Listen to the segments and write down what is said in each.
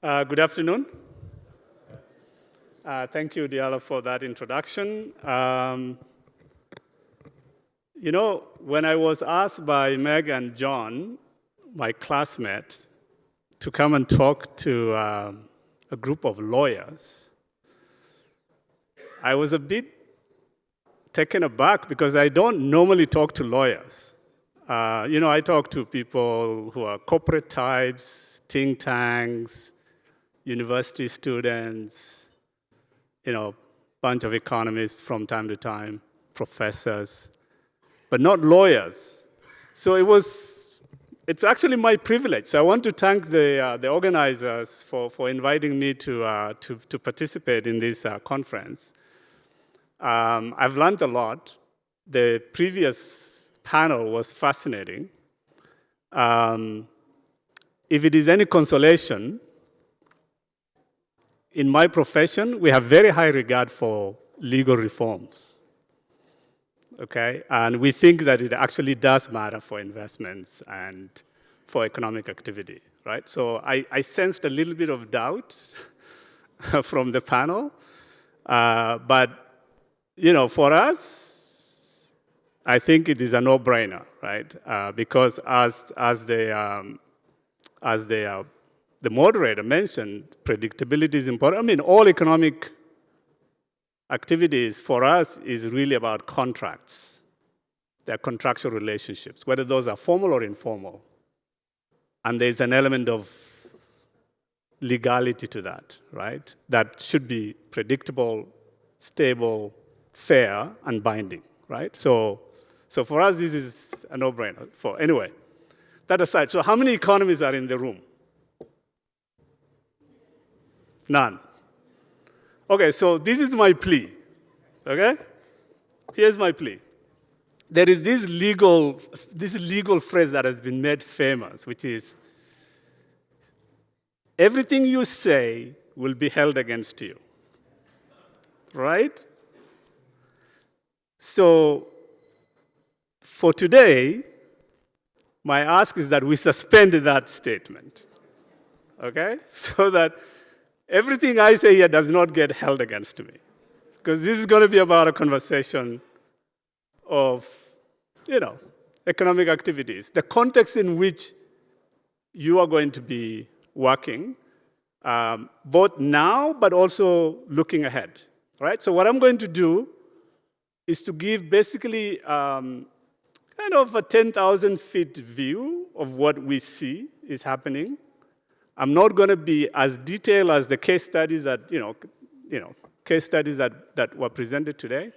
Good afternoon. Thank you, Diallo, for that introduction. When I was asked by Meg and John, my classmates, to come and talk to a group of lawyers, I was a bit taken aback because I don't normally talk to lawyers. I talk to people who are corporate types, think tanks, university students, bunch of economists from time to time, professors, but not lawyers. So it's actually my privilege. So I want to thank the organizers for inviting me to participate in this conference. I've learned a lot. The previous panel was fascinating. If it is any consolation, in my profession, we have very high regard for legal reforms, okay? And we think that it actually does matter for investments and for economic activity, right? So I sensed a little bit of doubt from the panel, but for us, I think it is a no-brainer, right? Because as the moderator mentioned, predictability is important. I mean, all economic activities for us is really about contracts. They're contractual relationships, whether those are formal or informal. And there's an element of legality to that, right? That should be predictable, stable, fair, and binding, right? So for us, this is a no-brainer. Anyway, that aside, so how many economists are in the room? None. Okay, so this is my plea, okay? Here's my plea. There is this legal phrase that has been made famous, which is, everything you say will be held against you, right? So for today, my ask is that we suspend that statement, okay? So that everything I say here does not get held against me. Because this is going to be about a conversation of, economic activities, the context in which you are going to be working, both now, but also looking ahead, right? So what I'm going to do is to give basically kind of a 10,000 feet view of what we see is happening. I'm not going to be as detailed as the case studies that were presented today,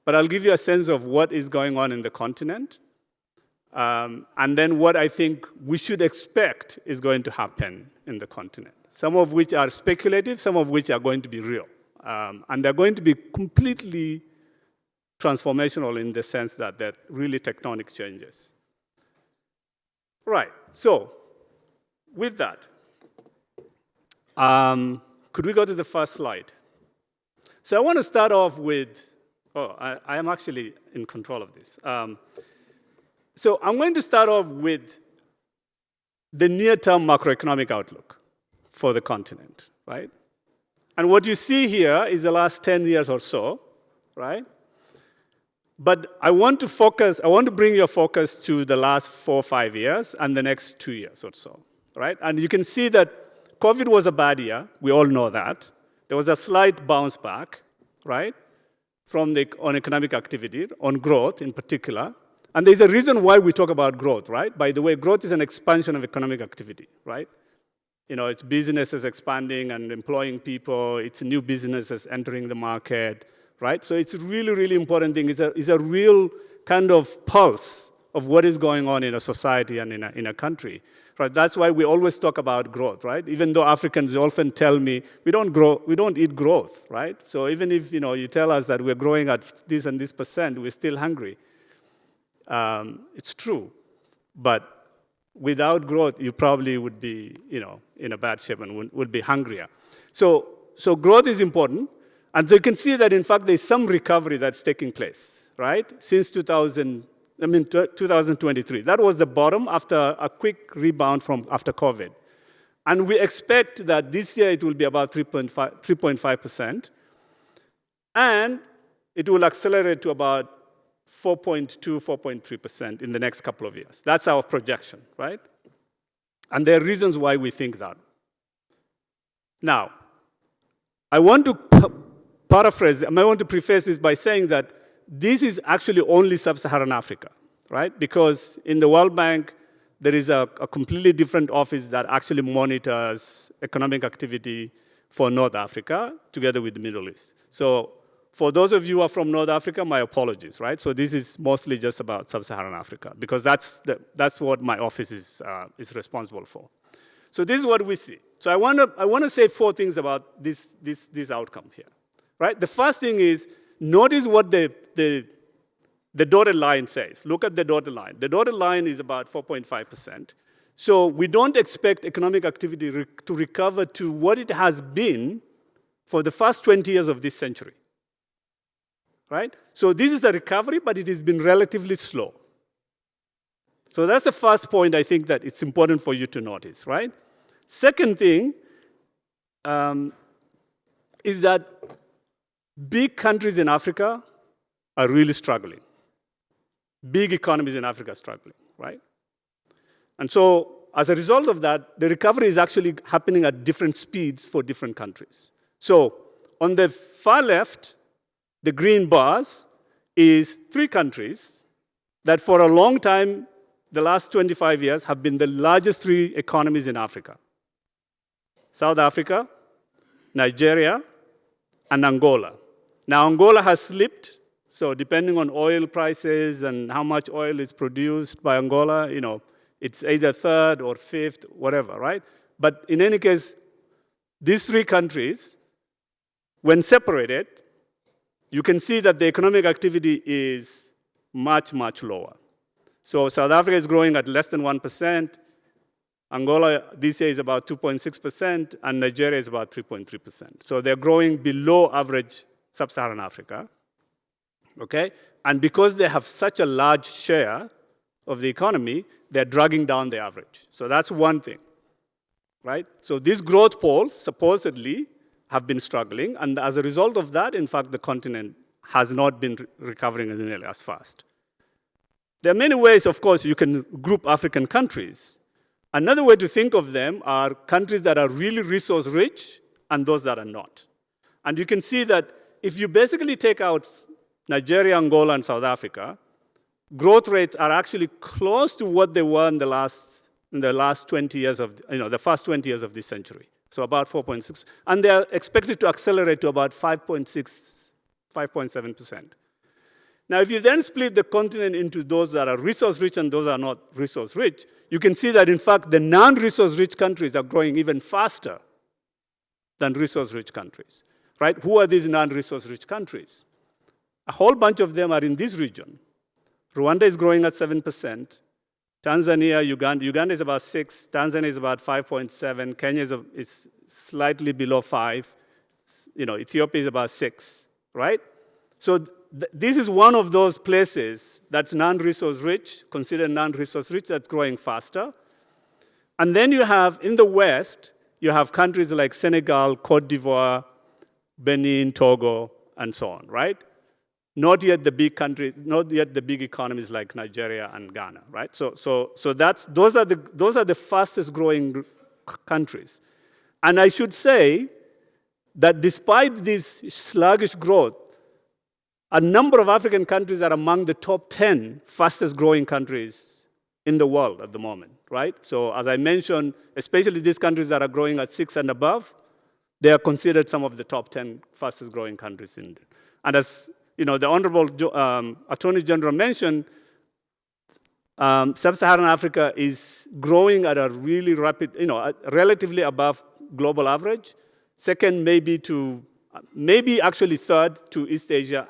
but I'll give you a sense of what is going on in the continent, and then what I think we should expect is going to happen in the continent. Some of which are speculative, some of which are going to be real, and they're going to be completely transformational in the sense that they're really tectonic changes. Right. So, with that. Could we go to the first slide? So I want to start off with, I am actually in control of this. So I'm going to start off with the near-term macroeconomic outlook for the continent, right? And what you see here is the last 10 years or so, right? But I want to bring your focus to the last 4 or 5 years and the next 2 years or so, right? And you can see that COVID was a bad year. We all know that. There was a slight bounce back, right, on economic activity, on growth in particular. And there's a reason why we talk about growth, right? By the way, growth is an expansion of economic activity, right? It's businesses expanding and employing people. It's new businesses entering the market, right? So it's a really, really important thing. It's a real kind of pulse of what is going on in a society and in a country. Right, that's why we always talk about growth, right? Even though Africans often tell me, we don't eat growth, right? So even if you tell us that we're growing at this and this percent, we're still hungry. It's true, but without growth, you probably would be in a bad shape and would be hungrier. So growth is important, and so you can see that in fact there's some recovery that's taking place, right? Since 2023. That was the bottom after a quick rebound after COVID. And we expect that this year it will be about 3.5%, and it will accelerate to about 4.2, 4.3% in the next couple of years. That's our projection, right? And there are reasons why we think that. Now, I want to paraphrase, I want to preface this by saying that this is actually only sub-Saharan Africa, right? Because in the World Bank, there is a completely different office that actually monitors economic activity for North Africa together with the Middle East. So for those of you who are from North Africa, my apologies, right? So this is mostly just about sub-Saharan Africa because that's what my office is responsible for. So this is what we see. So I want to say 4 things about this outcome here, right? The first thing is, notice what the dotted line says. Look at the dotted line. The dotted line is about 4.5%. So we don't expect economic activity to recover to what it has been for the first 20 years of this century, right? So this is a recovery, but it has been relatively slow. So that's the first point I think that it's important for you to notice, right? Second thing is that big countries in Africa are really struggling. Big economies in Africa are struggling, right? And so as a result of that, the recovery is actually happening at different speeds for different countries. So on the far left, the green bars is 3 countries that for a long time, the last 25 years, have been the largest 3 economies in Africa. South Africa, Nigeria, and Angola. Now, Angola has slipped, so depending on oil prices and how much oil is produced by Angola, it's either 3rd or 5th, whatever, right? But in any case, these 3 countries, when separated, you can see that the economic activity is much, much lower. So South Africa is growing at less than 1%. Angola this year is about 2.6%, and Nigeria is about 3.3%. So they're growing below average sub-Saharan Africa, okay? And because they have such a large share of the economy, they're dragging down the average. So that's one thing, right? So these growth poles supposedly have been struggling, and as a result of that, in fact, the continent has not been recovering nearly as fast. There are many ways, of course, you can group African countries. Another way to think of them are countries that are really resource-rich and those that are not. And you can see that if you basically take out Nigeria, Angola, and South Africa, growth rates are actually close to what they were in the last 20 years of, the first 20 years of this century. So about 4.6. And they're expected to accelerate to about 5.6, 5.7%. Now, if you then split the continent into those that are resource-rich and those that are not resource-rich, you can see that, in fact, the non-resource-rich countries are growing even faster than resource-rich countries, right? Who are these non-resource-rich countries? A whole bunch of them are in this region. Rwanda is growing at 7%. Tanzania, Uganda is about 6. Tanzania is about 5.7. Kenya is slightly below 5. Ethiopia is about 6, right? So this is one of those places that's non-resource rich, considered non-resource rich, that's growing faster. And then you have, in the West, you have countries like Senegal, Cote d'Ivoire, Benin, Togo, and so on, right? Not yet the big countries, not yet the big economies like Nigeria and Ghana, right? So those are the fastest growing countries. And I should say that despite this sluggish growth, a number of African countries are among the top 10 fastest growing countries in the world at the moment, right? So as I mentioned, especially these countries that are growing at 6 and above, they are considered some of the top 10 fastest growing countries in there. And as the Honorable Attorney General mentioned, Sub-Saharan Africa is growing at a really rapid, relatively above global average. Second, maybe actually third to East Asia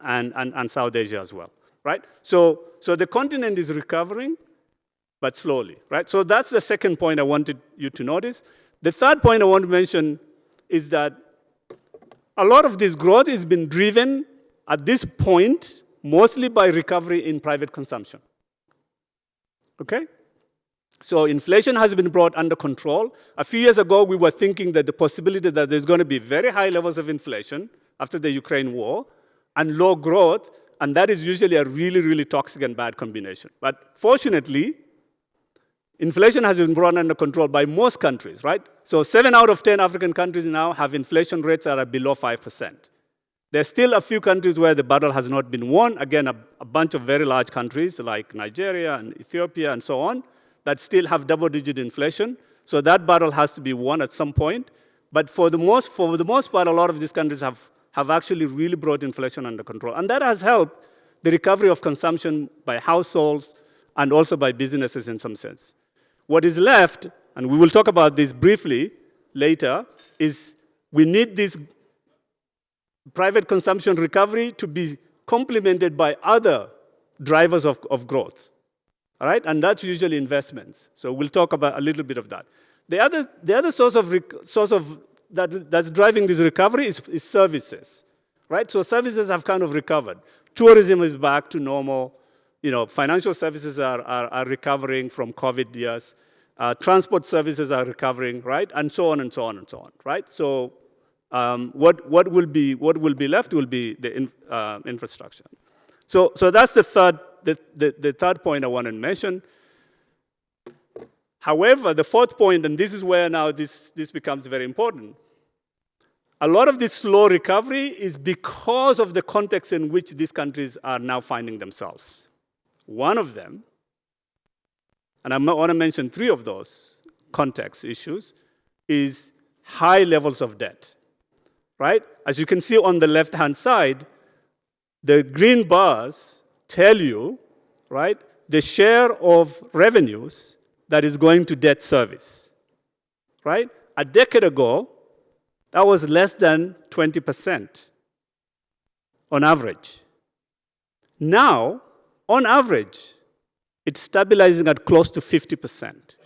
and South Asia as well, right? So the continent is recovering, but slowly, right? So that's the second point I wanted you to notice. The third point I want to mention is that a lot of this growth has been driven at this point mostly by recovery in private consumption, okay? So inflation has been brought under control. A few years ago, we were thinking that the possibility that there's going to be very high levels of inflation after the Ukraine war and low growth, and that is usually a really, really toxic and bad combination. But fortunately, inflation has been brought under control by most countries, right? So 7 out of 10 African countries now have inflation rates that are below 5%. There's still a few countries where the battle has not been won. Again, a bunch of very large countries like Nigeria and Ethiopia and so on that still have double-digit inflation. So that battle has to be won at some point. But for the most part, a lot of these countries have actually really brought inflation under control. And that has helped the recovery of consumption by households and also by businesses in some sense. What is left, and we will talk about this briefly later, is we need this private consumption recovery to be complemented by other drivers of growth. All right, and that's usually investments. So we'll talk about a little bit of that. The other source of that's driving this recovery is services, right? So services have kind of recovered. Tourism is back to normal. Financial services are recovering from COVID years. Transport services are recovering, right? And so on and so on and so on, right? So what will be left will be the infrastructure. So that's the third point I want to mention. However, the fourth point, and this is where now this becomes very important, a lot of this slow recovery is because of the context in which these countries are now finding themselves. One of them, and I want to mention 3 of those context issues, is high levels of debt, right? As you can see on the left-hand side, the green bars tell you, right, the share of revenues that is going to debt service, right? A decade ago, that was less than 20% on average. Now, on average, it's stabilizing at close to 50%.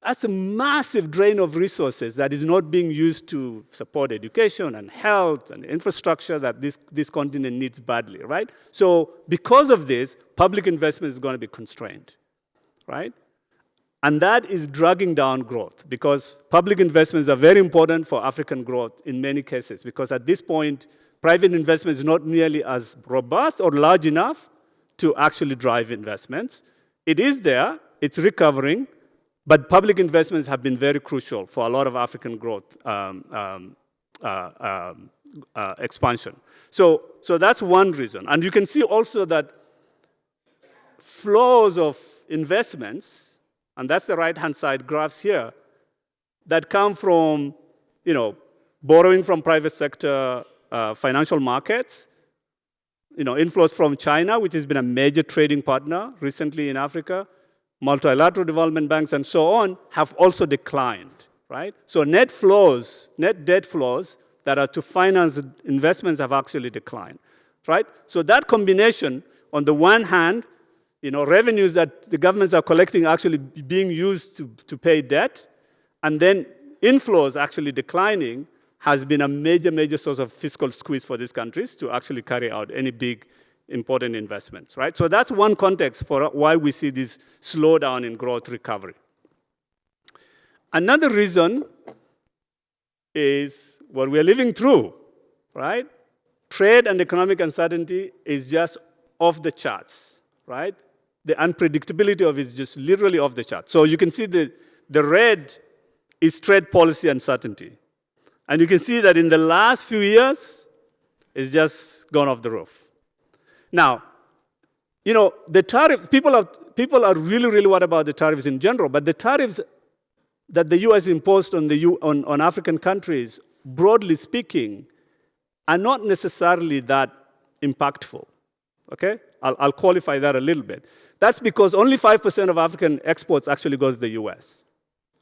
That's a massive drain of resources that is not being used to support education and health and infrastructure that this continent needs badly, right? So because of this, public investment is going to be constrained, right? And that is dragging down growth because public investments are very important for African growth in many cases because at this point, private investment is not nearly as robust or large enough to actually drive investments. It is there, it's recovering, but public investments have been very crucial for a lot of African growth expansion. So that's one reason. And you can see also that flows of investments, and that's the right-hand side graphs here, that come from, borrowing from private sector financial markets, inflows from China, which has been a major trading partner recently in Africa, multilateral development banks, and so on, have also declined, right? So net debt flows that are to finance investments have actually declined, right? So that combination, on the one hand, revenues that the governments are collecting are actually being used to pay debt, and then inflows actually declining has been a major, major source of fiscal squeeze for these countries to actually carry out any big, important investments, right? So that's one context for why we see this slowdown in growth recovery. Another reason is what we're living through, right? Trade and economic uncertainty is just off the charts, right? The unpredictability of it is just literally off the chart. So you can see the red is trade policy uncertainty. And you can see that in the last few years, it's just gone off the roof. Now, the tariffs, people are really, really worried about the tariffs in general, but the tariffs that the US imposed on African countries, broadly speaking, are not necessarily that impactful, okay? I'll qualify that a little bit. That's because only 5% of African exports actually go to the US,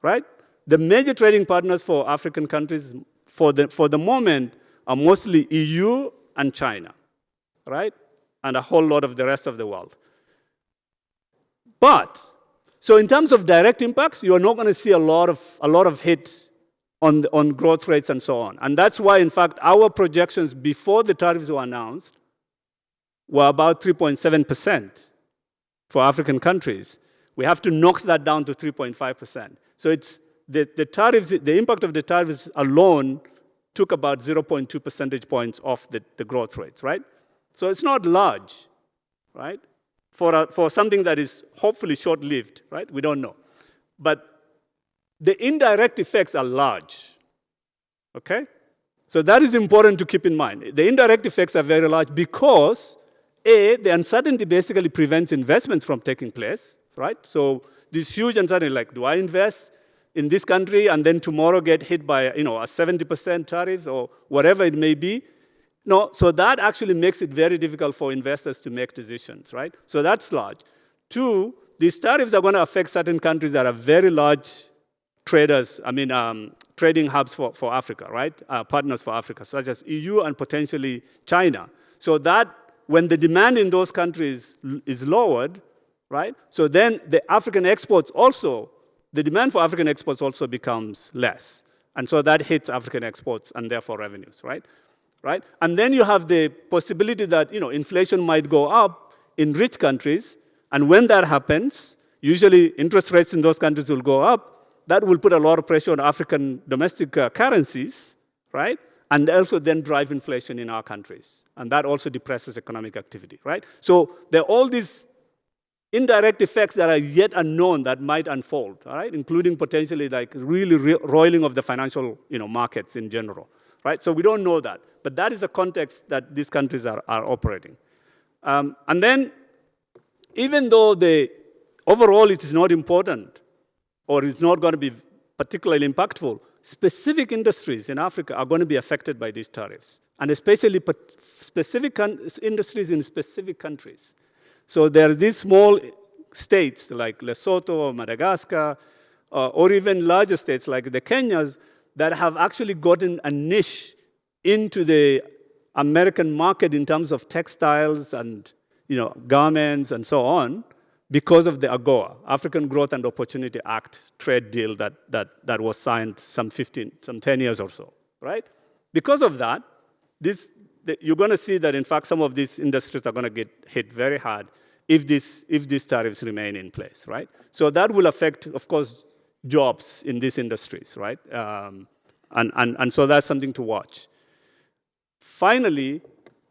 right? The major trading partners for African countries for the moment are mostly EU and China, right? And a whole lot of the rest of the world. So in terms of direct impacts, you're not going to see a lot of hits on growth rates and so on. And that's why, in fact, our projections before the tariffs were announced were about 3.7% for African countries, We have to knock that down to 3.5%. So it's the tariffs, the impact of the tariffs alone took about 0.2 percentage points off the growth rates, right? So it's not large, right? For something that is hopefully short-lived, right? We don't know. But the indirect effects are large, okay? So that is important to keep in mind. The indirect effects are very large because, A, the uncertainty basically prevents investments from taking place, right? So this huge uncertainty, like, do I invest in this country and then tomorrow get hit by, a 70% tariffs or whatever it may be? No, so that actually makes it very difficult for investors to make decisions, right? So that's large. Two, these tariffs are going to affect certain countries that are very large traders, trading hubs for Africa, right? Partners for Africa, such as EU and potentially China. So that when the demand in those countries is lowered, right? So then the demand for African exports also becomes less. And so that hits African exports and therefore revenues, right? And then you have the possibility that, inflation might go up in rich countries. And when that happens, usually interest rates in those countries will go up. That will put a lot of pressure on African domestic currencies, right? And also then drive inflation in our countries. And that also depresses economic activity, right? So there are all these indirect effects that are yet unknown that might unfold, all right? Including potentially like really roiling of the financial markets in general, right? So we don't know that. But that is the context that these countries are operating. And then even though overall it is not important, or it's not going to be particularly impactful, specific industries in Africa are going to be affected by these tariffs, and especially specific industries in specific countries. So there are these small states like Lesotho or Madagascar, or even larger states like the Kenyas that have actually gotten a niche into the American market in terms of textiles and garments and so on, because of the AGOA, African Growth and Opportunity Act trade deal that was signed some 10 years or so, right? Because of that, you're going to see that, in fact, some of these industries are going to get hit very hard if these tariffs remain in place, right? So that will affect, of course, jobs in these industries, right? And so that's something to watch. Finally,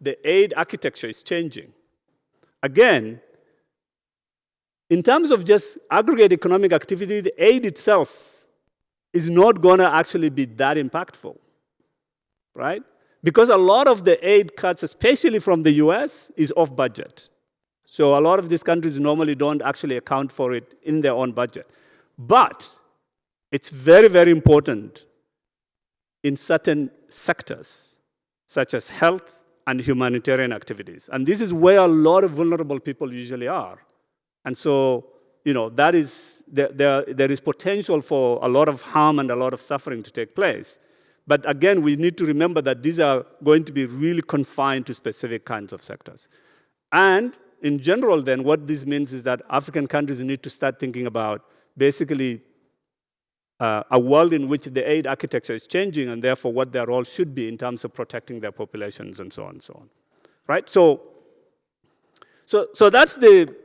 the aid architecture is changing. Again, in terms of just aggregate economic activity, the aid itself is not going to actually be that impactful, right? Because a lot of the aid cuts, especially from the US, is off budget. So a lot of these countries normally don't actually account for it in their own budget. But it's very, very important in certain sectors, such as health and humanitarian activities. And this is where a lot of vulnerable people usually are. And so, there is potential for a lot of harm and a lot of suffering to take place. But again, we need to remember that these are going to be really confined to specific kinds of sectors. And in general, then, what this means is that African countries need to start thinking about basically a world in which the aid architecture is changing, and therefore what their role should be in terms of protecting their populations and so on and so on. Right? So that's the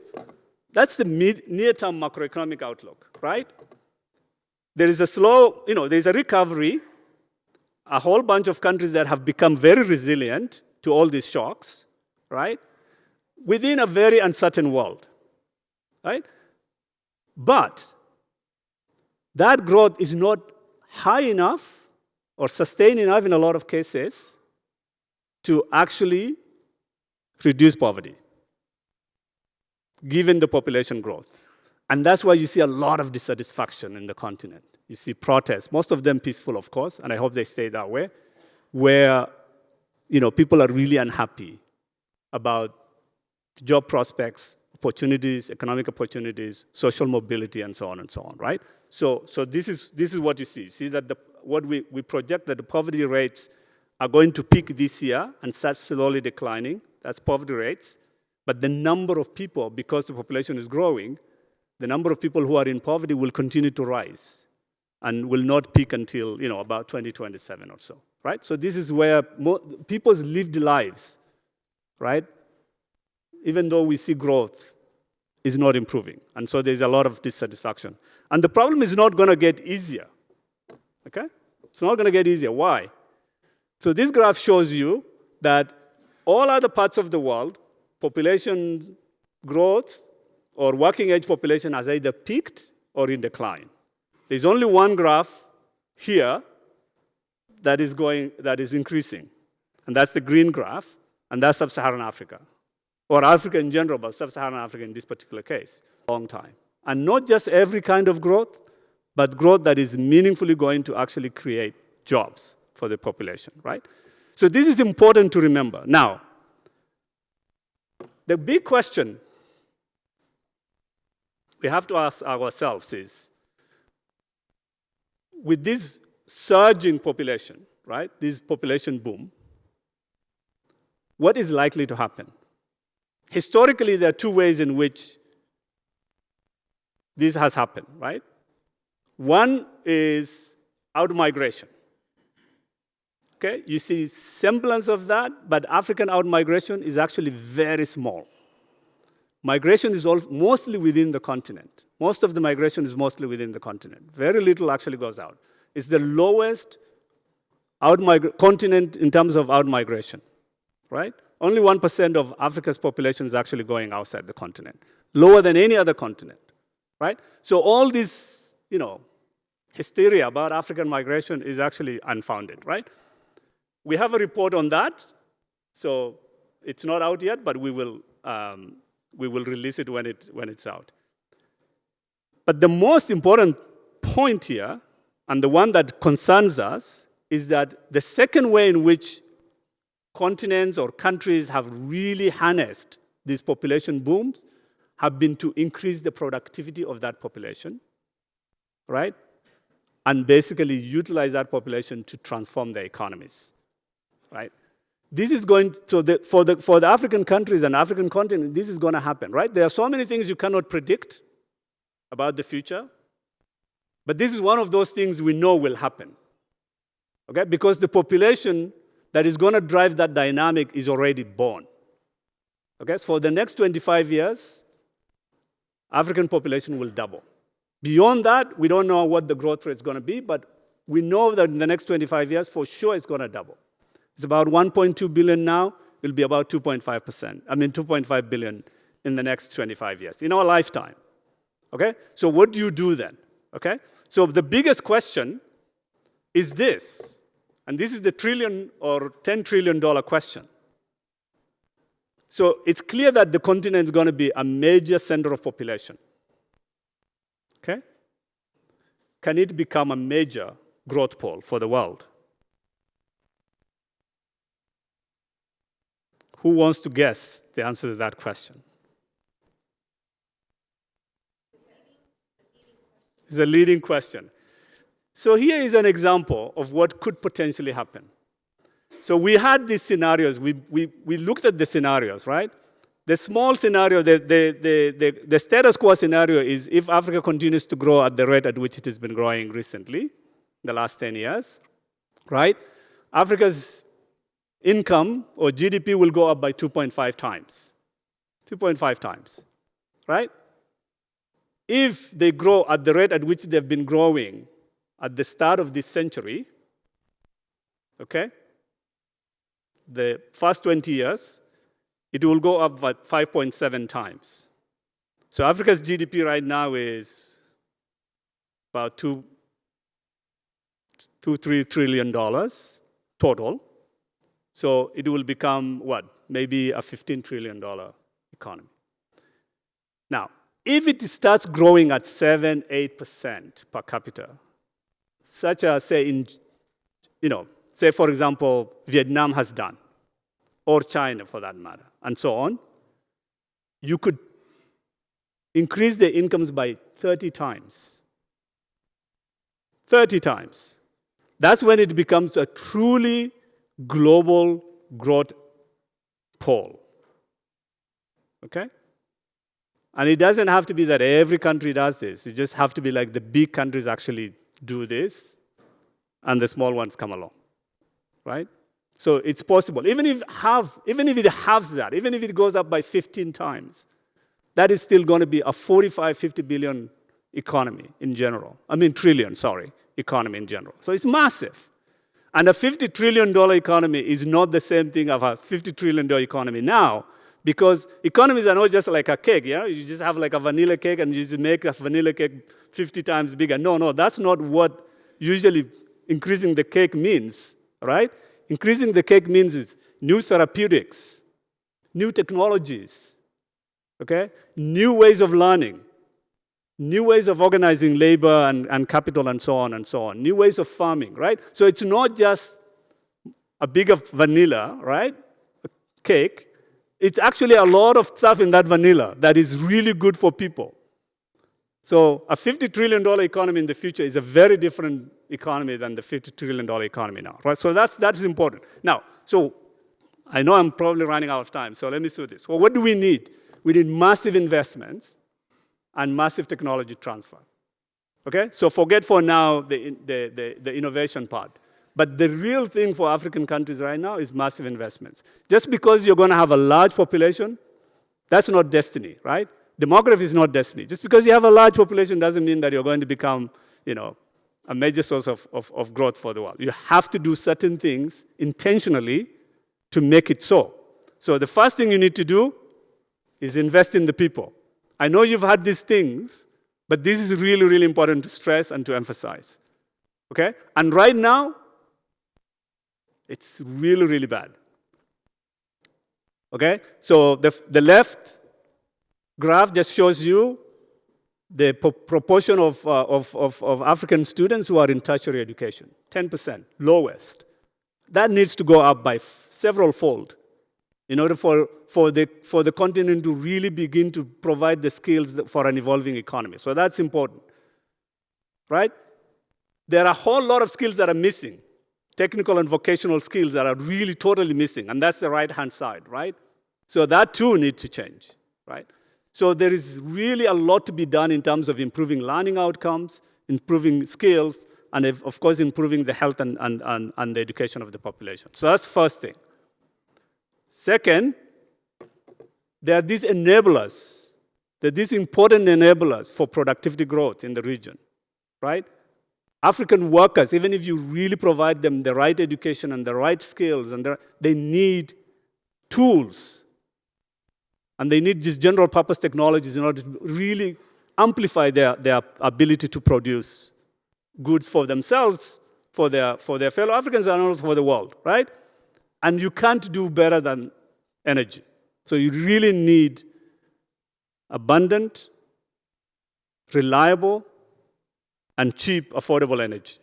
near-term macroeconomic outlook, right? There is there's a recovery, a whole bunch of countries that have become very resilient to all these shocks, right? Within a very uncertain world, right? But that growth is not high enough or sustained enough in a lot of cases to actually reduce poverty, given the population growth. And that's why you see a lot of dissatisfaction in the continent. You see protests, most of them peaceful, of course, and I hope they stay that way, where people are really unhappy about job prospects, opportunities, economic opportunities, social mobility, and so on, right? So this is what you see. You see that we project that the poverty rates are going to peak this year and start slowly declining. That's poverty rates. But the number of people, because the population is growing, the number of people who are in poverty will continue to rise and will not peak until about 2027 or so, right? So this is where people's lived lives, right? Even though we see growth, is not improving. And so there's a lot of dissatisfaction. And the problem is not going to get easier. Okay? It's not going to get easier. Why? So this graph shows you that all other parts of the world, population growth or working age population has either peaked or in decline. There's only one graph here that is increasing. And that's the green graph, and that's sub-Saharan Africa. Or Africa in general, but sub-Saharan Africa in this particular case, long time. And not just every kind of growth, but growth that is meaningfully going to actually create jobs for the population, right? So this is important to remember. Now, the big question we have to ask ourselves is, with this surge in population, right, this population boom, what is likely to happen? Historically, there are two ways in which this has happened, right? One is out-migration. Okay, you see semblance of that, but African out-migration is actually very small. Migration is mostly within the continent. Most of the migration is mostly within the continent. Very little actually goes out. It's the lowest continent in terms of out-migration, right? Only 1% of Africa's population is actually going outside the continent, lower than any other continent, right? So all this, hysteria about African migration is actually unfounded, right? We have a report on that, so it's not out yet, but we will release it when it's out. But the most important point here, and the one that concerns us, is that the second way in which continents or countries have really harnessed these population booms have been to increase the productivity of that population, right? And basically utilize that population to transform their economies, right? This is going to, for the African countries and African continent, this is going to happen, right? There are so many things you cannot predict about the future, but this is one of those things we know will happen, okay? Because the population that is going to drive that dynamic is already born, okay? So for the next 25 years, African population will double. Beyond that, we don't know what the growth rate is going to be, but we know that in the next 25 years, for sure, it's going to double. It's about 1.2 billion now. It'll be about 2.5 billion in the next 25 years, in our lifetime. Okay? So what do you do then? Okay? So the biggest question is this, and this is the trillion or $10 trillion question. So it's clear that the continent is going to be a major center of population. Okay? Can it become a major growth pole for the world? Who wants to guess the answer to that question? It's a leading question. So here is an example of what could potentially happen. So we had these scenarios. We looked at the scenarios, right? The small scenario, the status quo scenario is if Africa continues to grow at the rate at which it has been growing recently, the last 10 years, right? Africa's income or GDP will go up by 2.5 times. 2.5 times, right? If they grow at the rate at which they've been growing at the start of this century, okay, the first 20 years, it will go up by 5.7 times. So Africa's GDP right now is about $3 trillion total. So it will become what? Maybe a $15 trillion economy. Now, if it starts growing at 7-8% per capita, such as say say for example, Vietnam has done, or China for that matter, and so on, you could increase their incomes by 30 times. 30 times. That's when it becomes a truly global growth pole. Okay? And it doesn't have to be that every country does this. It just have to be like the big countries actually do this, and the small ones come along. Right? So it's possible. Even if it halves that, even if it goes up by 15 times, that is still going to be a 45, 50 billion economy in general. I mean, trillion, sorry, economy in general. So it's massive. And a $50 trillion economy is not the same thing as a $50 trillion economy now, because economies are not just like a cake, yeah? You just have like a vanilla cake and you just make a vanilla cake 50 times bigger. No, that's not what usually increasing the cake means, right? Increasing the cake means is new therapeutics, new technologies, okay? New ways of learning, new ways of organizing labor and capital and so on, new ways of farming, right? So it's not just a bigger vanilla, right, a cake. It's actually a lot of stuff in that vanilla that is really good for people. So a $50 trillion economy in the future is a very different economy than the $50 trillion economy now, right? So that's important. Now, so I know I'm probably running out of time, so let me do this. Well, what do we need? We need massive investments and massive technology transfer, okay? So forget for now the innovation part. But the real thing for African countries right now is massive investments. Just because you're going to have a large population, that's not destiny, right? Demography is not destiny. Just because you have a large population doesn't mean that you're going to become, a major source of growth for the world. You have to do certain things intentionally to make it so. So the first thing you need to do is invest in the people. I know you've had these things, but this is really, really important to stress and to emphasize, okay? And right now, it's really, really bad. Okay? So the left graph just shows you the proportion of African students who are in tertiary education. 10%, lowest. That needs to go up by several fold in order for the continent to really begin to provide the skills for an evolving economy. So that's important. Right? There are a whole lot of skills that are missing. Technical and vocational skills that are really totally missing, and that's the right-hand side, right? So that too needs to change, right? So there is really a lot to be done in terms of improving learning outcomes, improving skills, and of course improving the health and the education of the population. So that's the first thing. Second, there are these enablers, there are these important enablers for productivity growth in the region, right? African workers, even if you really provide them the right education and the right skills, and they need tools. And they need just general purpose technologies in order to really amplify their ability to produce goods for themselves, for their fellow Africans, and also for the world, right? And you can't do better than energy. So you really need abundant, reliable, and cheap, affordable energy,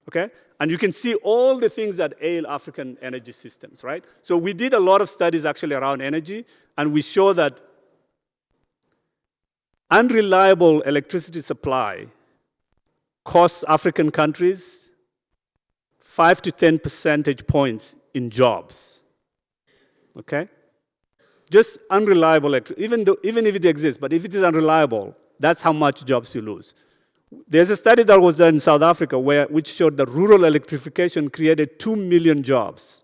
okay? And you can see all the things that ail African energy systems, right? So we did a lot of studies actually around energy, and we show that unreliable electricity supply costs African countries 5 to 10 percentage points in jobs, okay? Just unreliable, even if it exists, but if it is unreliable, that's how much jobs you lose. There's a study that was done in South Africa which showed that rural electrification created 2 million jobs.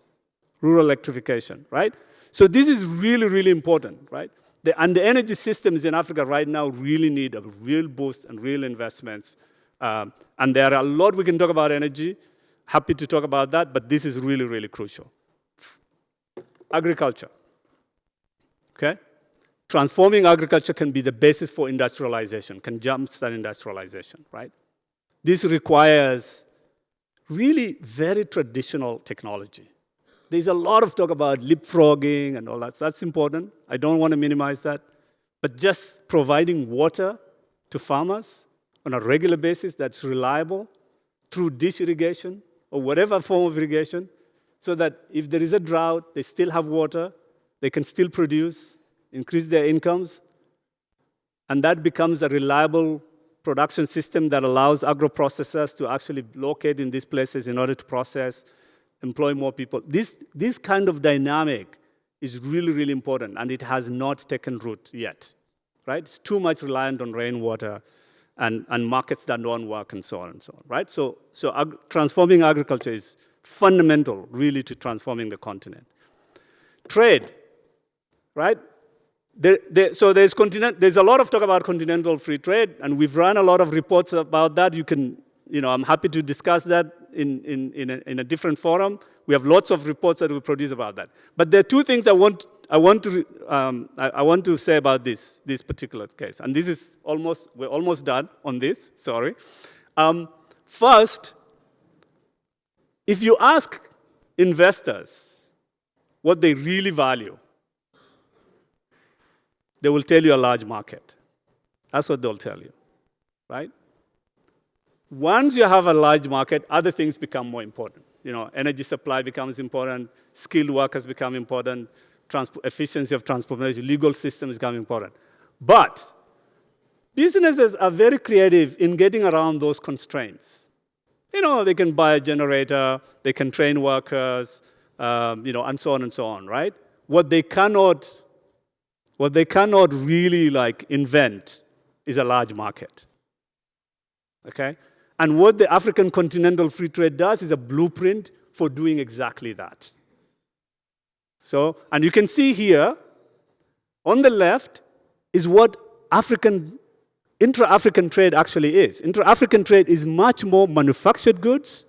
Rural electrification, right? So this is really, really important, right? And the energy systems in Africa right now really need a real boost and real investments. And there are a lot we can talk about energy. Happy to talk about that, but this is really, really crucial. Agriculture, okay? Transforming agriculture can be the basis for industrialization, can jumpstart industrialization, right? This requires really very traditional technology. There's a lot of talk about leapfrogging and all that. So that's important. I don't want to minimize that. But just providing water to farmers on a regular basis that's reliable through dish irrigation or whatever form of irrigation, so that if there is a drought, they still have water, they can still produce, increase their incomes, and that becomes a reliable production system that allows agro-processors to actually locate in these places in order to process, employ more people. This kind of dynamic is really, really important, and it has not taken root yet, right? It's too much reliant on rainwater and markets that don't work and so on, right? So transforming agriculture is fundamental, really, to transforming the continent. Trade, right? there's a lot of talk about continental free trade, and we've run a lot of reports about that. I'm happy to discuss that in a different forum. We have lots of reports that we produce about that. But there are two things I want to say about this particular case, and we're almost done on this. Sorry. First, if you ask investors what they really value, they will tell you a large market. That's what they'll tell you, right? Once you have a large market, other things become more important. Energy supply becomes important, skilled workers become important, efficiency of transportation, legal systems become important. But businesses are very creative in getting around those constraints. They can buy a generator, they can train workers, and so on, right? What they cannot really invent is a large market, okay? And what the African Continental Free Trade does is a blueprint for doing exactly that. And you can see here, on the left, is what intra-African trade actually is. Intra-African trade is much more manufactured goods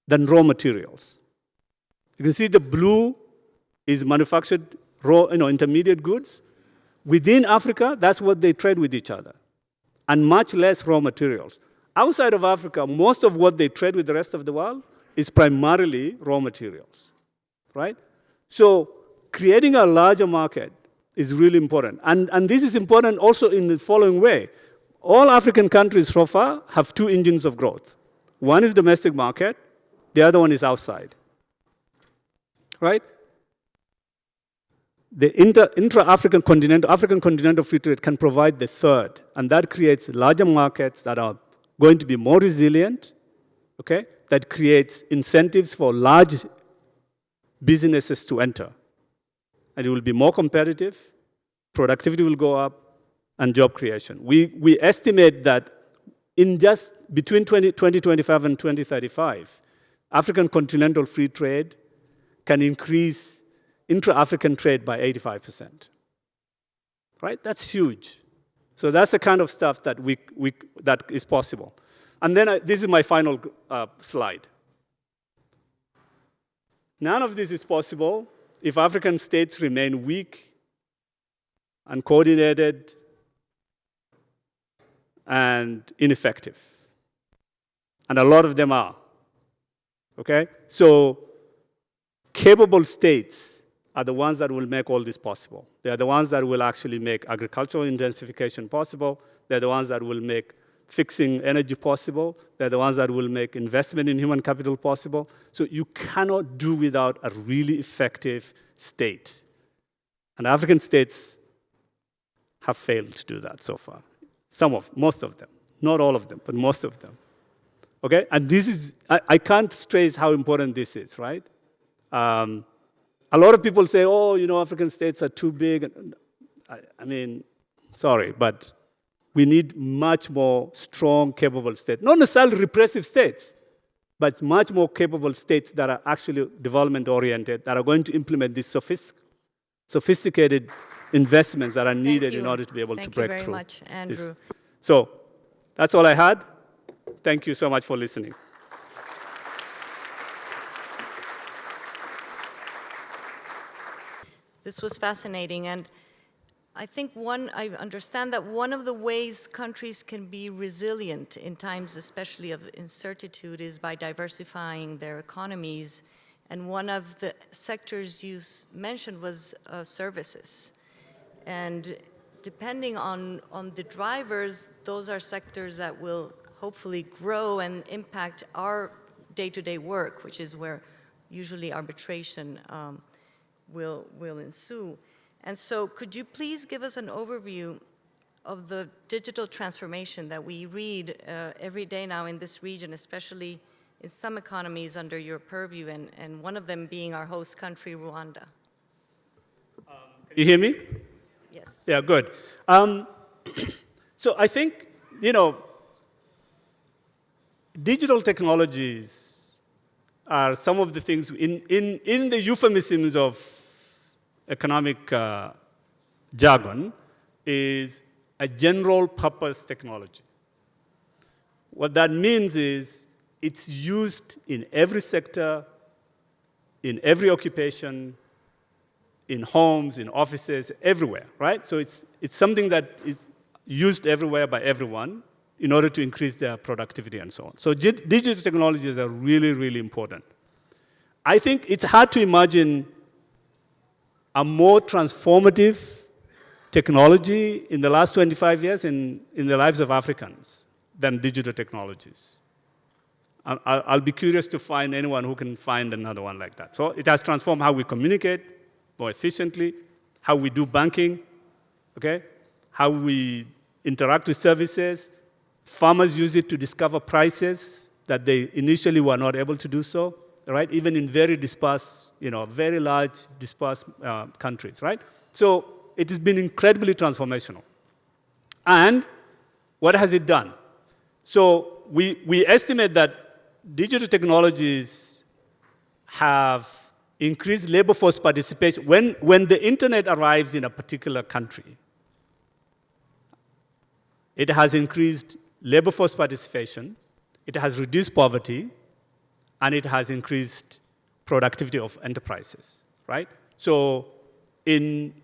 than raw materials. You can see the blue is manufactured raw, intermediate goods. Within Africa, that's what they trade with each other, and much less raw materials. Outside of Africa, most of what they trade with the rest of the world is primarily raw materials, right? So creating a larger market is really important. And this is important also in the following way. All African countries so far have two engines of growth. One is domestic market, the other one is outside, right? The African continental free trade can provide the third, and that creates larger markets that are going to be more resilient, okay? That creates incentives for large businesses to enter. And it will be more competitive, productivity will go up, and job creation. We estimate that in just between 2025 and 2035, African continental free trade can increase intra-African trade by 85%. Right? That's huge. So that's the kind of stuff that that is possible. And then this is my final slide. None of this is possible if African states remain weak, uncoordinated, and ineffective. And a lot of them are. Okay? So capable states are the ones that will make all this possible. They are the ones that will actually make agricultural intensification possible. They're the ones that will make fixing energy possible. They're the ones that will make investment in human capital possible. So you cannot do without a really effective state. And African states have failed to do that so far. Most of them. Not all of them, but most of them. Okay? And this is, I can't stress how important this is, right? A lot of people say, African states are too big. I mean, sorry, but we need much more strong, capable states. Not necessarily repressive states, but much more capable states that are actually development-oriented, that are going to implement these sophisticated investments that are needed in order to be able to break through. Thank you very much, Andrew. So that's all I had. Thank you so much for listening. This was fascinating, and I think I understand that one of the ways countries can be resilient in times especially of incertitude is by diversifying their economies, and one of the sectors you mentioned was services. And depending on the drivers, those are sectors that will hopefully grow and impact our day-to-day work, which is where usually arbitration will ensue. And so could you please give us an overview of the digital transformation that we read every day now in this region, especially in some economies under your purview, and one of them being our host country, Rwanda? Can you hear me? Yes. Yeah, good. So I think, digital technologies are some of the things in the euphemisms of economic jargon, is a general purpose technology. What that means is it's used in every sector, in every occupation, in homes, in offices, everywhere, right? So it's something that is used everywhere by everyone in order to increase their productivity and so on. So digital technologies are really, really important. I think it's hard to imagine a more transformative technology in the last 25 years in the lives of Africans than digital technologies. I'll be curious to find anyone who can find another one like that. So it has transformed how we communicate more efficiently, how we do banking, okay? How we interact with services. Farmers use it to discover prices that they initially were not able to do so, right? Even in very dispersed, very large dispersed countries, right? So it has been incredibly transformational. And what has it done? So we estimate that digital technologies have increased labor force participation. When the internet arrives in a particular country, it has increased labor force participation, it has reduced poverty, and it has increased productivity of enterprises, right? So in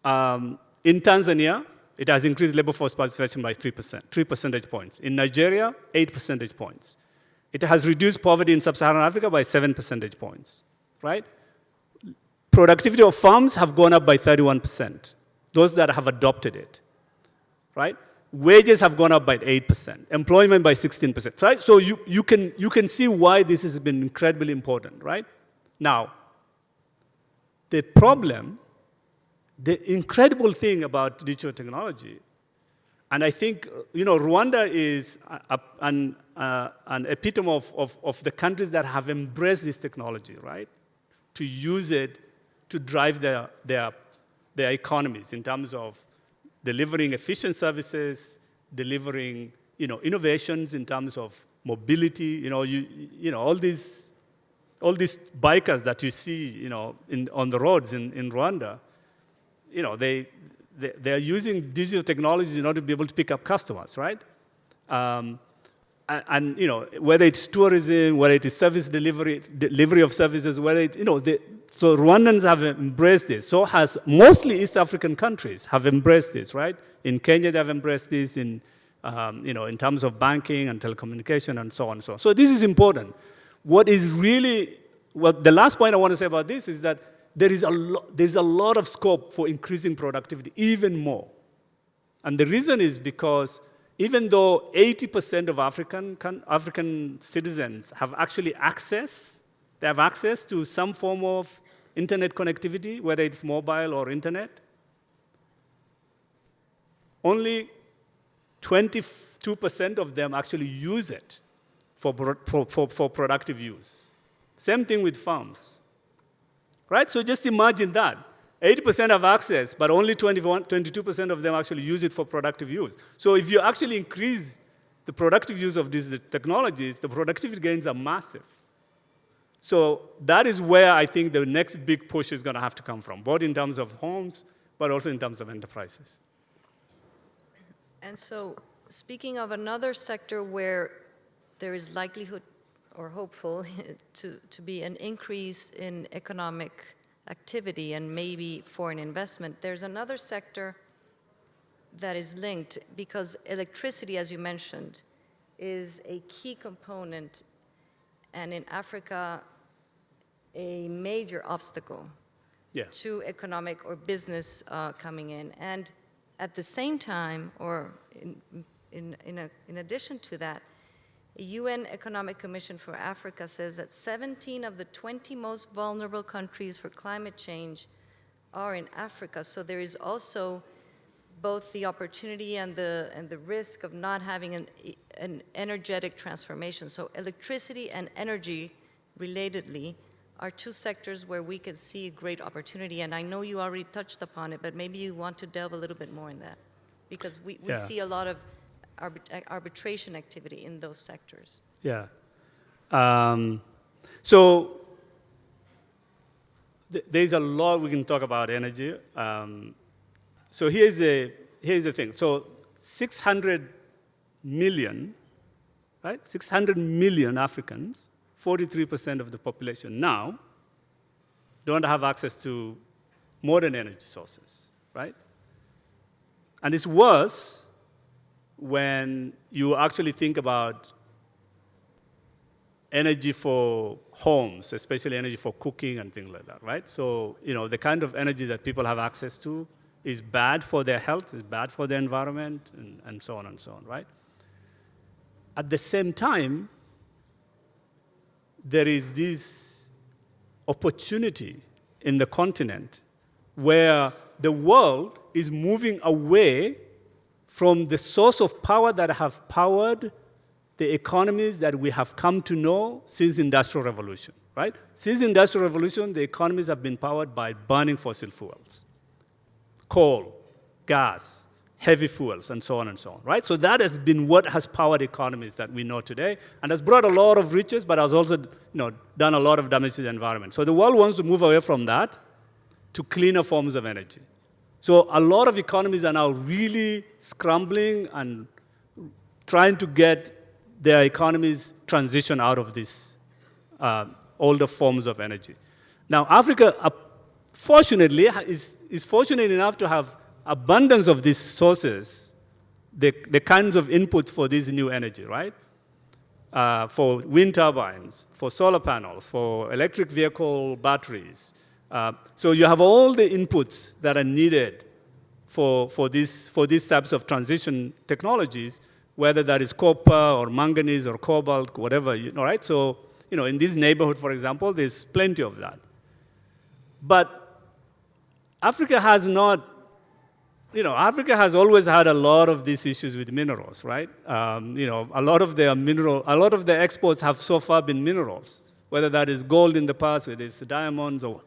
Tanzania, it has increased labor force participation by 3%, 3 percentage points. In Nigeria, 8 percentage points. It has reduced poverty in sub-Saharan Africa by 7 percentage points, right? Productivity of farms have gone up by 31%, those that have adopted it, right? Wages have gone up by 8%, employment by 16%, right? So you can see why this has been incredibly important, right? Now, the problem, the incredible thing about digital technology, and I think Rwanda is an epitome of the countries that have embraced this technology, right? To use it to drive their economies in terms of delivering efficient services, delivering innovations in terms of mobility. All these bikers that you see on the roads in Rwanda, they are using digital technologies in order to be able to pick up customers, right? And whether it's tourism, whether it is service delivery of services, whether it, so Rwandans have embraced this. So has mostly East African countries have embraced this, right? In Kenya, they have embraced this in terms of banking and telecommunication and so on and so on. So this is important. The last point I want to say about this is that there's a lot of scope for increasing productivity even more. And the reason is because even though 80% of African citizens have actually access to some form of internet connectivity, whether it's mobile or internet, only 22% of them actually use it for productive use. Same thing with farms, right? So just imagine that. 80% have access, but only 22% of them actually use it for productive use. So if you actually increase the productive use of these technologies, the productivity gains are massive. So that is where I think the next big push is going to have to come from, both in terms of homes, but also in terms of enterprises. And so speaking of another sector where there is likelihood or hopeful to be an increase in economic activity and maybe foreign investment, there's another sector that is linked because electricity, as you mentioned, is a key component and in Africa, a major obstacle to economic or business coming in. And at the same time, or in addition to that, the UN Economic Commission for Africa says that 17 of the 20 most vulnerable countries for climate change are in Africa. So there is also both the opportunity and the risk of not having an energetic transformation. So electricity and energy, relatedly, are two sectors where we can see great opportunity. And I know you already touched upon it, but maybe you want to delve a little bit more in that. Because we see a lot of arbitration activity in those sectors. Yeah. So there's a lot we can talk about energy. So here's the thing. So 600 million, right? 600 million Africans, 43% of the population now, don't have access to modern energy sources, right? And it's worse when you actually think about energy for homes, especially energy for cooking and things like that, right? So, the kind of energy that people have access to is bad for their health, is bad for the environment, and so on and so on, right? At the same time, there is this opportunity in the continent where the world is moving away from the source of power that have powered the economies that we have come to know since the Industrial Revolution, right? Since the Industrial Revolution, the economies have been powered by burning fossil fuels, coal, gas, heavy fuels, and so on, right? So that has been what has powered economies that we know today, and has brought a lot of riches, but has also done a lot of damage to the environment. So the world wants to move away from that to cleaner forms of energy. So a lot of economies are now really scrambling and trying to get their economies transition out of these older forms of energy. Now, Africa, fortunately, is fortunate enough to have abundance of these sources, the kinds of inputs for this new energy, right? For wind turbines, for solar panels, for electric vehicle batteries. So you have all the inputs that are needed for these types of transition technologies, whether that is copper or manganese or cobalt, whatever, right? So, in this neighborhood, for example, there's plenty of that. But Africa has not, Africa has always had a lot of these issues with minerals, right? A lot of the exports have so far been minerals, whether that is gold in the past, whether it's diamonds, or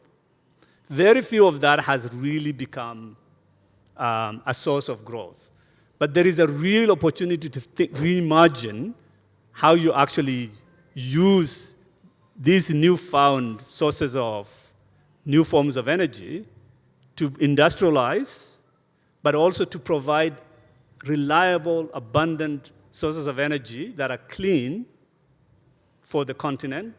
very few of that has really become a source of growth. But there is a real opportunity to reimagine how you actually use these newfound sources of new forms of energy to industrialize, but also to provide reliable, abundant sources of energy that are clean for the continent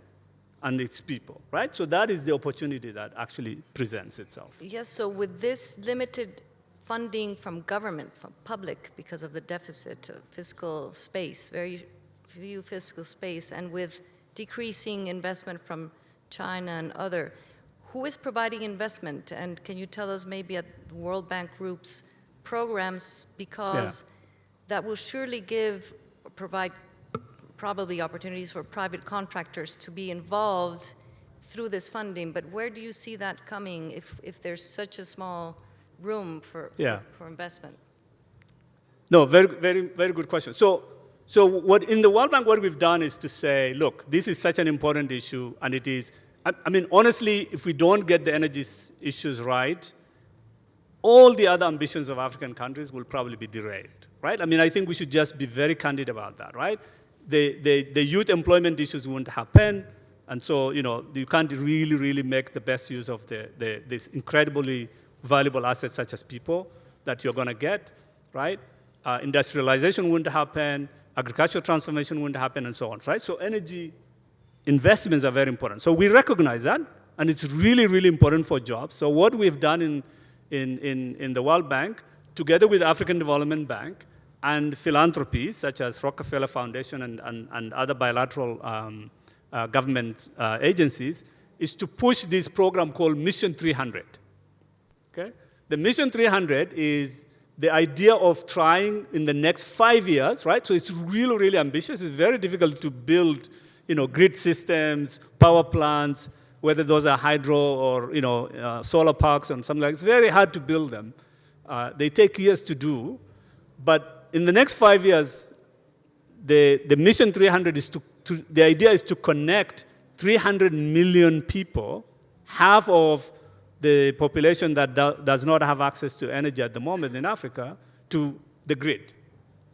and its people, right? So that is the opportunity that actually presents itself. Yes, so with this limited funding from government, from public, because of the deficit of fiscal space, very few fiscal space, and with decreasing investment from China and other, who is providing investment? And can you tell us maybe at the World Bank Group's programs, because that will surely provide probably opportunities for private contractors to be involved through this funding, but where do you see that coming if there's such a small room for investment? No, very, very, very good question. So what in the World Bank, what we've done is to say, look, this is such an important issue, and it is, I mean, honestly, if we don't get the energy issues right, all the other ambitions of African countries will probably be derailed, right? I mean, I think we should just be very candid about that, right? The youth employment issues won't happen, and so, you can't really, really make the best use of this incredibly valuable assets such as people that you're going to get, right? Industrialization wouldn't happen, agricultural transformation wouldn't happen, and so on, right? So energy investments are very important. So we recognize that, and it's really, really important for jobs. So what we've done in the World Bank, together with African Development Bank and philanthropies such as Rockefeller Foundation and other bilateral government agencies, is to push this program called Mission 300. Okay? The Mission 300 is the idea of trying in the next 5 years, right? So it's really, really ambitious. It's very difficult to build, grid systems, power plants, whether those are hydro or, solar parks and something like that. It's very hard to build them. They take years to do. But in the next 5 years, the Mission 300 is the idea is to connect 300 million people, half of the population that does not have access to energy at the moment in Africa, to the grid,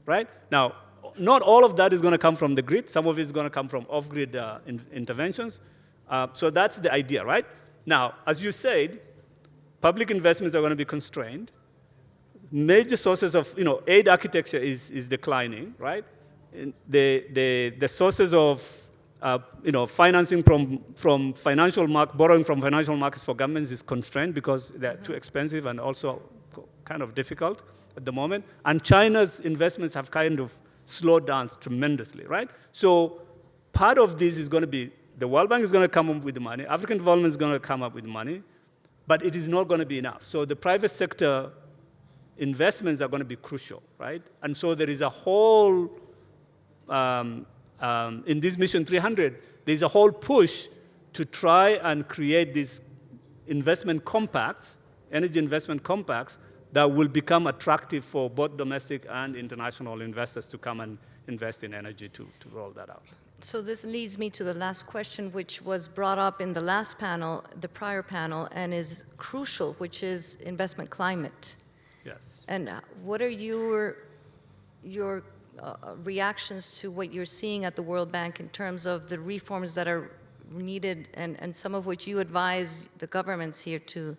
right? Now, not all of that is going to come from the grid. Some of it is going to come from off-grid interventions. So that's the idea, right? Now, as you said, public investments are going to be constrained. major sources of, aid architecture is declining, right? The sources of, financing from borrowing from financial markets for governments is constrained because they're too expensive and also kind of difficult at the moment. And China's investments have kind of slowed down tremendously, right? So part of this is going to be, the World Bank is going to come up with the money, African development is going to come up with the money, but it is not going to be enough. So the private sector investments are going to be crucial, right? And so there is a whole, in this Mission 300, there's a whole push to try and create these investment compacts, energy investment compacts, that will become attractive for both domestic and international investors to come and invest in energy to roll that out. So this leads me to the last question, which was brought up in the last panel, the prior panel, and is crucial, which is investment climate. Yes. And what are your reactions to what you're seeing at the World Bank in terms of the reforms that are needed, and some of which you advise the governments here to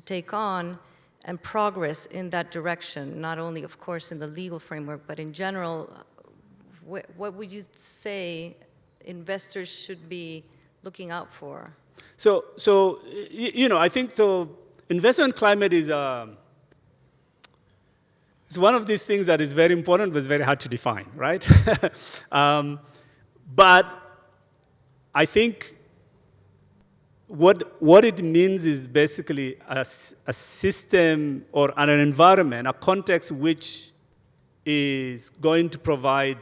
take on, and progress in that direction, not only, of course, in the legal framework, but in general? What would you say investors should be looking out for? So I think investment climate is it's one of these things that is very important, but it's very hard to define, right? But I think what it means is basically a system or an environment, a context which is going to provide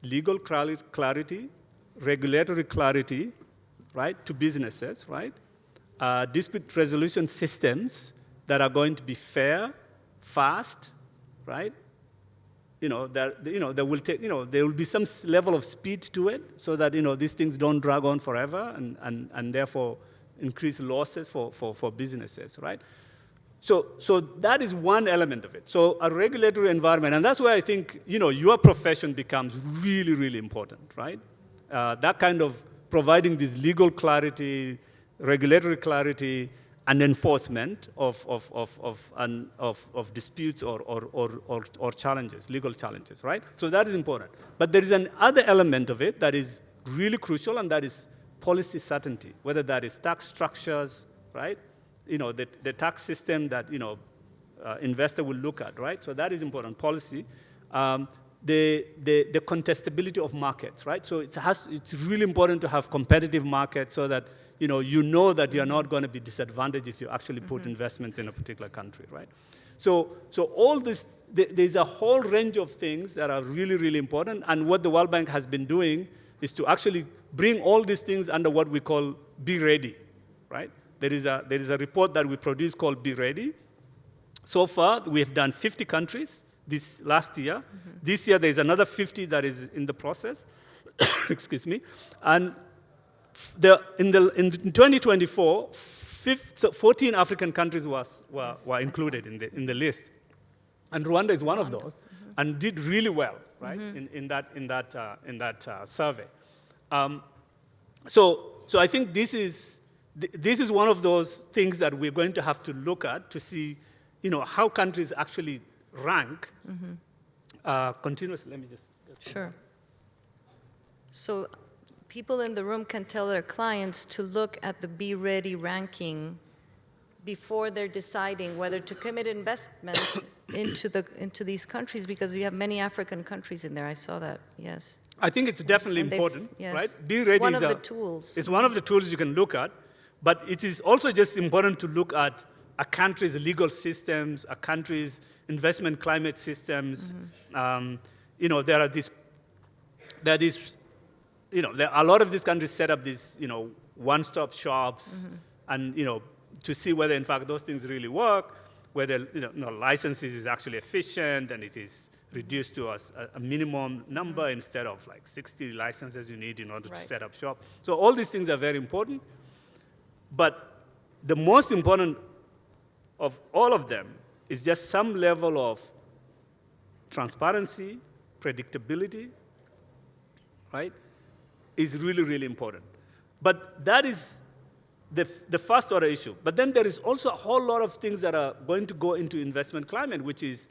legal clarity, regulatory clarity, right, to businesses, right? Dispute resolution systems that are going to be fair, fast, right? There will be some level of speed to it, so that these things don't drag on forever, and therefore increase losses for businesses, right? So that is one element of it. So a regulatory environment, and that's where I think your profession becomes really, really important, right? That kind of providing this legal clarity, regulatory clarity, and enforcement of disputes or challenges, legal challenges, right? So that is important. But there is another element of it that is really crucial, and that is policy certainty, whether that is tax structures, right? The tax system that investor will look at, right? So that is important. Policy, the contestability of markets, right? So it's really important to have competitive markets, so that that you're not going to be disadvantaged if you actually put investments in a particular country, right? So all this, there's a whole range of things that are really, really important. And what the World Bank has been doing is to actually bring all these things under what we call Be Ready, right? There is a report that we produced called Be Ready. So far, we have done 50 countries this last year. This year, there's another 50 that is in the process. Excuse me. And in 2024, 14 African countries were included in the list. And Rwanda is one of those, and did really well, right, in that survey. So I think this is one of those things that we're going to have to look at to see, how countries actually rank continuously. Let me just. Sure. So people in the room can tell their clients to look at the Be Ready ranking before they're deciding whether to commit investment into these countries, because you have many African countries in there. I saw that. Yes. I think it's definitely important, yes. right? Be Ready one is of the tools. It's one of the tools you can look at, but it is also just important to look at a country's legal systems, a country's investment climate systems. There are a lot of these countries set up these, one-stop shops, and to see whether in fact those things really work, whether licenses is actually efficient and it is reduced to a minimum number instead of like 60 licenses you need in order to set up shop. So all these things are very important, but the most important of all of them is just some level of transparency, predictability, right, is really, really important. But that is the first order issue. But then there is also a whole lot of things that are going to go into investment climate, which is,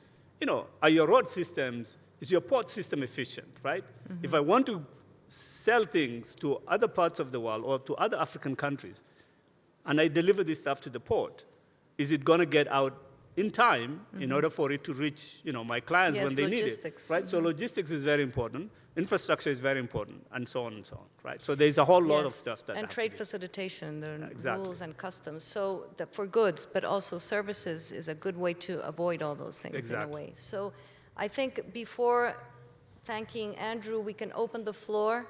are your road systems, is your port system efficient, right? Mm-hmm. If I want to sell things to other parts of the world or to other African countries, and I deliver this stuff to the port, is it going to get out in time in order for it to reach, my clients when they need it, right? So logistics is very important, infrastructure is very important, and so on, right? So there's a whole lot of stuff that and trade facilitation, the exactly. rules and customs. So for goods, but also services is a good way to avoid all those things in a way. So I think before thanking Andrew, we can open the floor.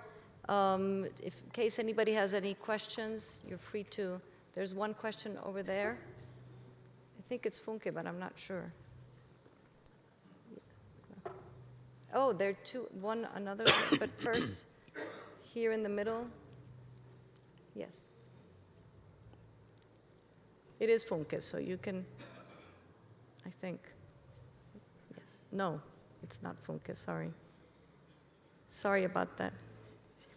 In case anybody has any questions, you're free to. There's one question over there. I think it's Funke, but I'm not sure. Oh, there are two, another, but first, here in the middle. Yes. It is Funke, so you can, I think. Yes. No, it's not Funke, sorry. Sorry about that.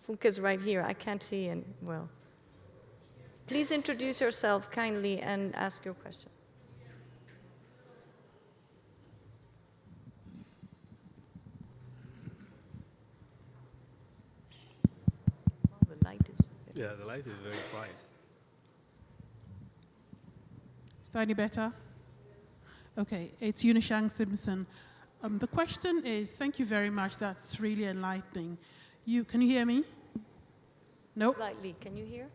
Funke's right here, I can't see and well. Please introduce yourself kindly and ask your question. Yeah, the light is very bright. Is that any better? Okay, it's Unishang Simpson. The question is, thank you very much, that's really enlightening. Can you hear me? No? Slightly, can you hear?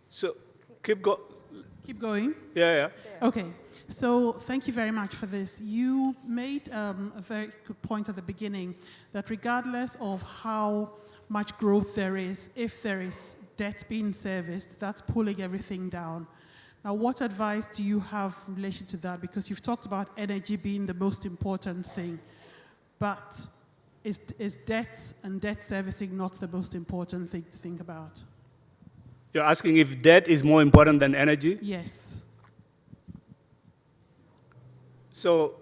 So, keep going? Yeah. Okay, so thank you very much for this. You made a very good point at the beginning that regardless of how much growth there is, if there is debt being serviced, that's pulling everything down. Now, what advice do you have in relation to that? Because you've talked about energy being the most important thing, but is debt and debt servicing not the most important thing to think about? You're asking if debt is more important than energy? Yes. So,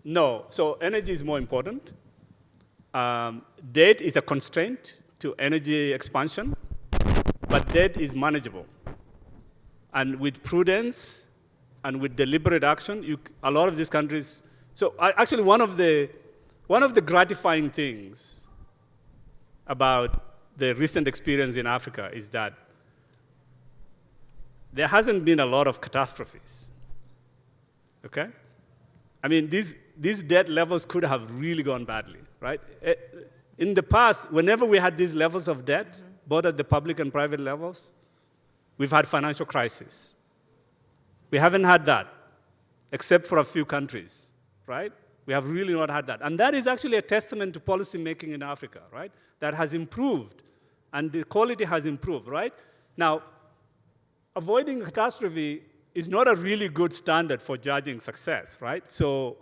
no. So energy is more important. Debt is a constraint to energy expansion, but debt is manageable. And with prudence and with deliberate action, a lot of these countries. So actually, one of the gratifying things about the recent experience in Africa is that there hasn't been a lot of catastrophes. Okay? I mean, these debt levels could have really gone badly, right? In the past, whenever we had these levels of debt, both at the public and private levels, we've had financial crises. We haven't had that, except for a few countries, right? We have really not had that. And that is actually a testament to policy making in Africa, right? That has improved, and the quality has improved, right? Now, avoiding catastrophe is not a really good standard for judging success, right? So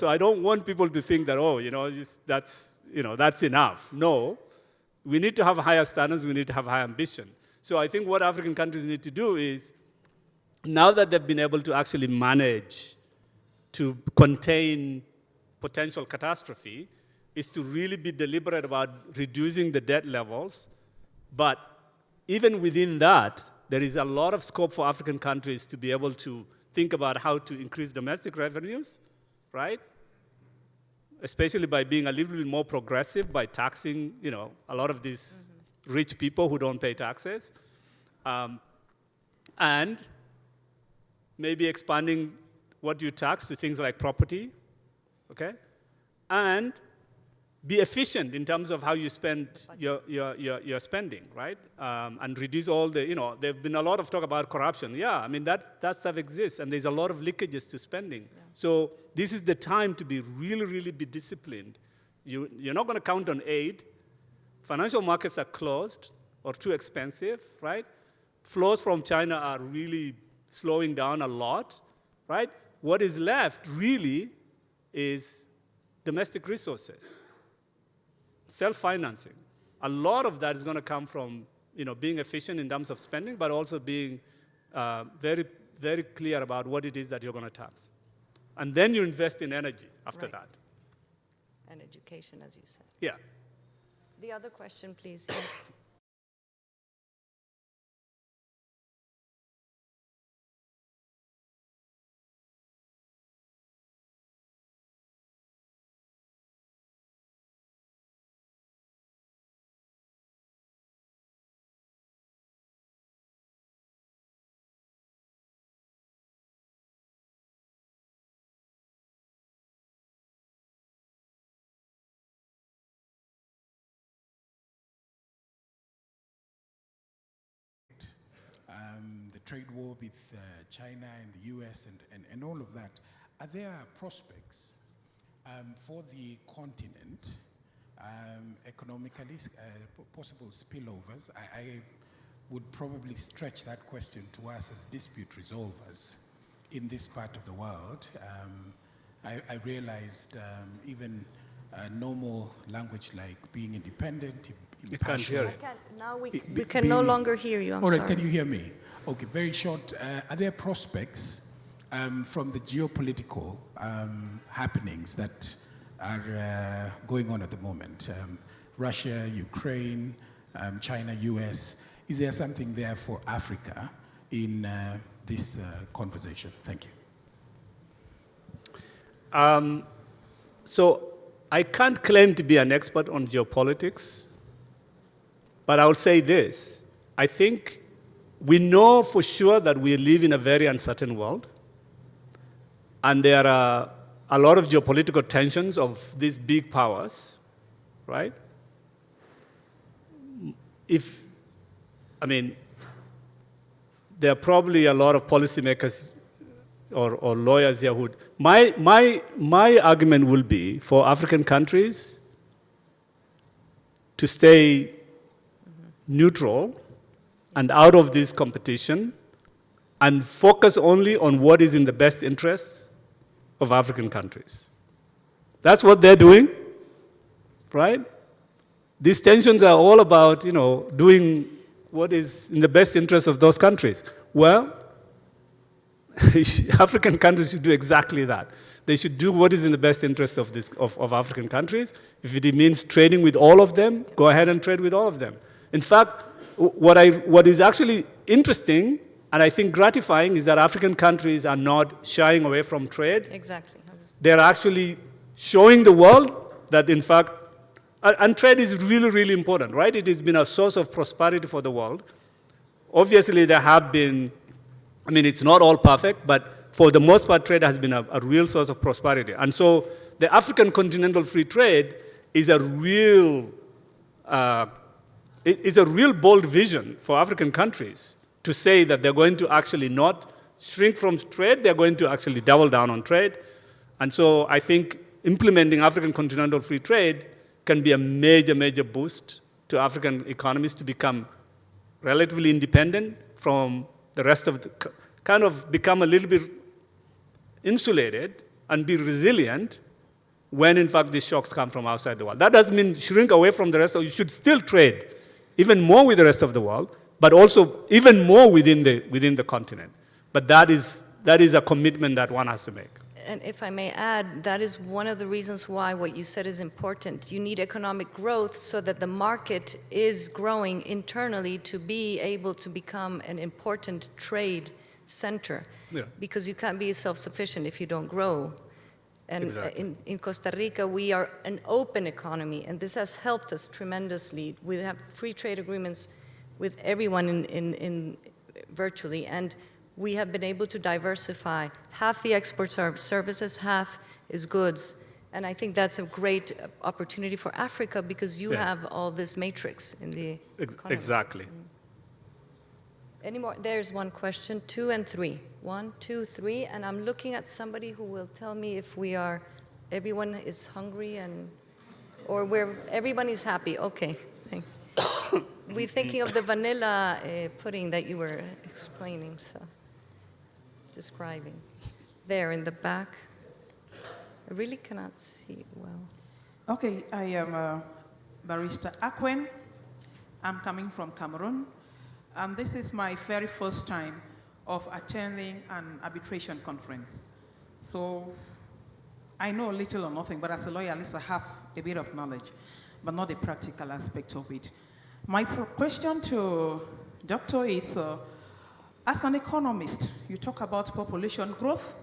I don't want people to think that, that's enough. No, we need to have higher standards, we need to have high ambition. So I think what African countries need to do is, now that they've been able to actually manage to contain potential catastrophe, is to really be deliberate about reducing the debt levels. But even within that, there is a lot of scope for African countries to be able to think about how to increase domestic revenues, right? Especially by being a little bit more progressive, by taxing, a lot of these rich people who don't pay taxes. And maybe expanding what you tax to things like property, okay? And be efficient in terms of how you spend your spending, right? And reduce all the, there've been a lot of talk about corruption. Yeah, I mean, that stuff exists, and there's a lot of leakages to spending. Yeah. So this is the time to be really be disciplined. You're not going to count on aid. Financial markets are closed or too expensive, right? Flows from China are really slowing down a lot, right? What is left really is domestic resources. Self-financing. A lot of that is going to come from being efficient in terms of spending, but also being very, very clear about what it is that you're going to tax. And then you invest in energy after that. And education, as you said. Yeah. The other question, please. Yes. the trade war with China and the US and all of that, are there prospects for the continent economically, possible spillovers? I would probably stretch that question to us as dispute resolvers in this part of the world. I realized even normal language like being independent, You can't hear it. Now we can no longer hear you, I'm all right, sorry. can you hear me? Okay, very short. Are there prospects from the geopolitical happenings that are going on at the moment? Russia, Ukraine, China, US. Is there something there for Africa in this conversation? Thank you. So I can't claim to be an expert on geopolitics, but I will say this. I think we know for sure that we live in a very uncertain world, and there are a lot of geopolitical tensions of these big powers, right? There are probably a lot of policymakers or lawyers here who, my argument will be for African countries to stay neutral and out of this competition and focus only on what is in the best interests of African countries. That's what they're doing, right? These tensions are all about, doing what is in the best interest of those countries. Well, African countries should do exactly that. They should do what is in the best interest of African countries. If it means trading with all of them, go ahead and trade with all of them. In fact, what is actually interesting and I think gratifying is that African countries are not shying away from trade. Exactly. They're actually showing the world that, in fact, and trade is really, really important, right? It has been a source of prosperity for the world. Obviously, there have been, it's not all perfect, but for the most part, trade has been a real source of prosperity. And so the African continental free trade is a real bold vision for African countries to say that they're going to actually not shrink from trade, they're going to actually double down on trade. And so I think implementing African continental free trade can be a major, major boost to African economies to become relatively independent from the rest of the, kind of become a little bit insulated and be resilient when, in fact, these shocks come from outside the world. That doesn't mean shrink away from the rest of, you should still trade even more with the rest of the world, but also even more within the continent. But that is a commitment that one has to make. And if I may add, that is one of the reasons why what you said is important. You need economic growth so that the market is growing internally to be able to become an important trade center. Yeah. Because you can't be self-sufficient if you don't grow. And exactly. in Costa Rica, we are an open economy, and this has helped us tremendously. We have free trade agreements with everyone in virtually, and we have been able to diversify. Half the exports are services, half is goods. And I think that's a great opportunity for Africa because you have all this matrix in the economy. Exactly. Any more? There's one question, 2 and 3. 1, 2, 3, and I'm looking at somebody who will tell me if everyone is hungry or everyone is happy. Okay, thank you. We're thinking of the vanilla pudding that you were explaining, describing. There in the back. I really cannot see well. Okay, I am Barrister Akwen. I'm coming from Cameroon. This is my very first time of attending an arbitration conference. So I know little or nothing, but as a lawyer, at least I have a bit of knowledge, but not the practical aspect of it. My question to Doctor is, as an economist, you talk about population growth,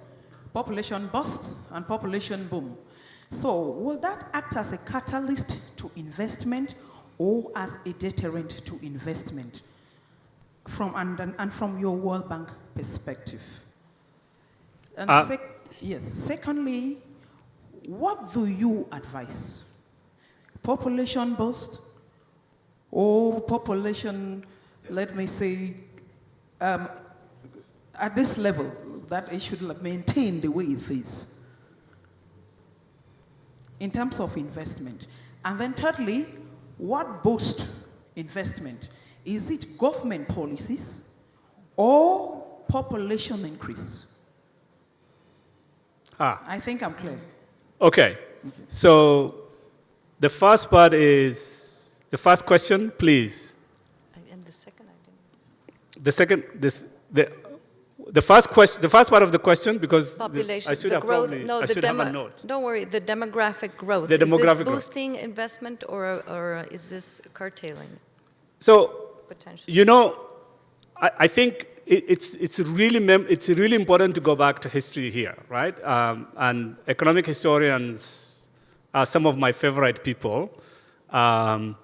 population bust, and population boom. So will that act as a catalyst to investment or as a deterrent to investment? From your World Bank perspective. And secondly, what do you advise? Population boost or population, let me say, at this level, that it should maintain the way it is in terms of investment? And then thirdly, what boosts investment? Is it government policies or population increase? I think I'm clear. Okay. So the first part is, the first question, please. And the second, I didn't. The second, the first question, the first part of the question, because Population, I should the have growth, probably, no, I should have a note. Don't worry, the demographic growth. The demographic is growth. this boosting investment or is this curtailing So, potentially? you know, I think it's really important to go back to history here, right? And economic historians are some of my favorite people. And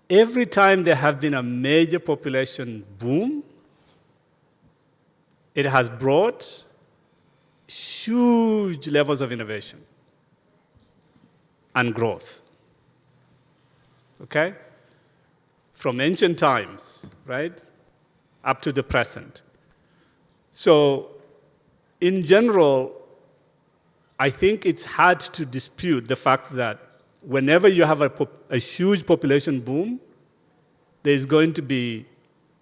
every time there have been a major population boom, it has brought huge levels of innovation and growth. Okay? From ancient times, right, up to the present. So, in general, I think it's hard to dispute the fact that whenever you have a huge population boom, there's going to be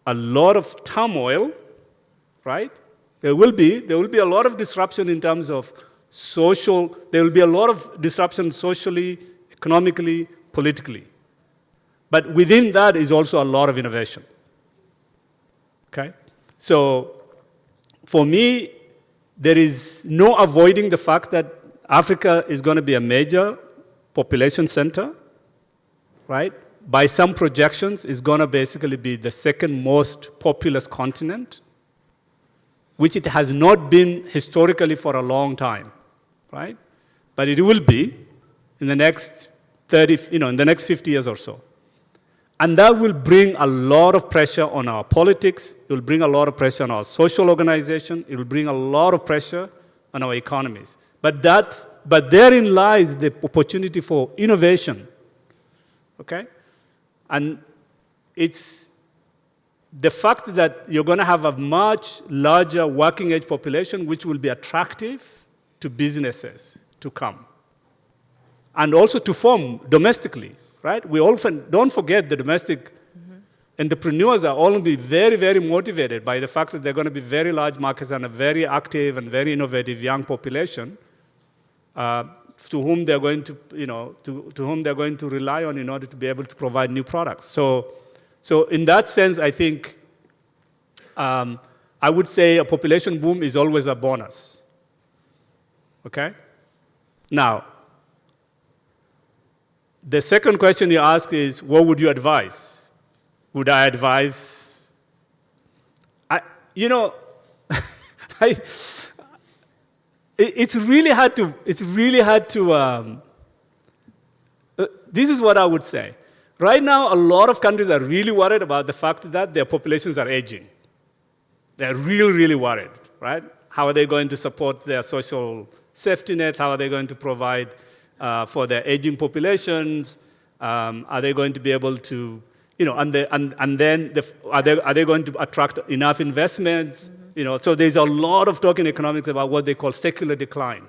a lot of turmoil, right? There will be a lot of disruption in terms of social, there will be a lot of disruption socially, economically, politically. But within that is also a lot of innovation. Okay? So for me, there is no avoiding the fact that Africa is going to be a major population center, right? By some projections, it's going to basically be the second most populous continent, which it has not been historically for a long time, right? But it will be in the next 50 years or so. And that will bring a lot of pressure on our politics. It will bring a lot of pressure on our social organization. It will bring a lot of pressure on our economies. But therein lies the opportunity for innovation, okay? And it's the fact that you're going to have a much larger working age population, which will be attractive to businesses to come. And also to form domestically, right? We often don't forget the domestic entrepreneurs are all be very, very motivated by the fact that they're going to be very large markets and a very active and very innovative young population to whom they're going to, to whom they're going to rely on in order to be able to provide new products. So in that sense, I think I would say a population boom is always a bonus. Okay? Now, the second question you ask is, what would you advise? Would I advise? It's really hard to, this is what I would say. Right now, a lot of countries are really worried about the fact that their populations are aging. They're really, really worried, right? How are they going to support their social safety nets? How are they going to provide for their aging populations? Are they going to be able to, are they going to attract enough investments? So there's a lot of talk in economics about what they call secular decline.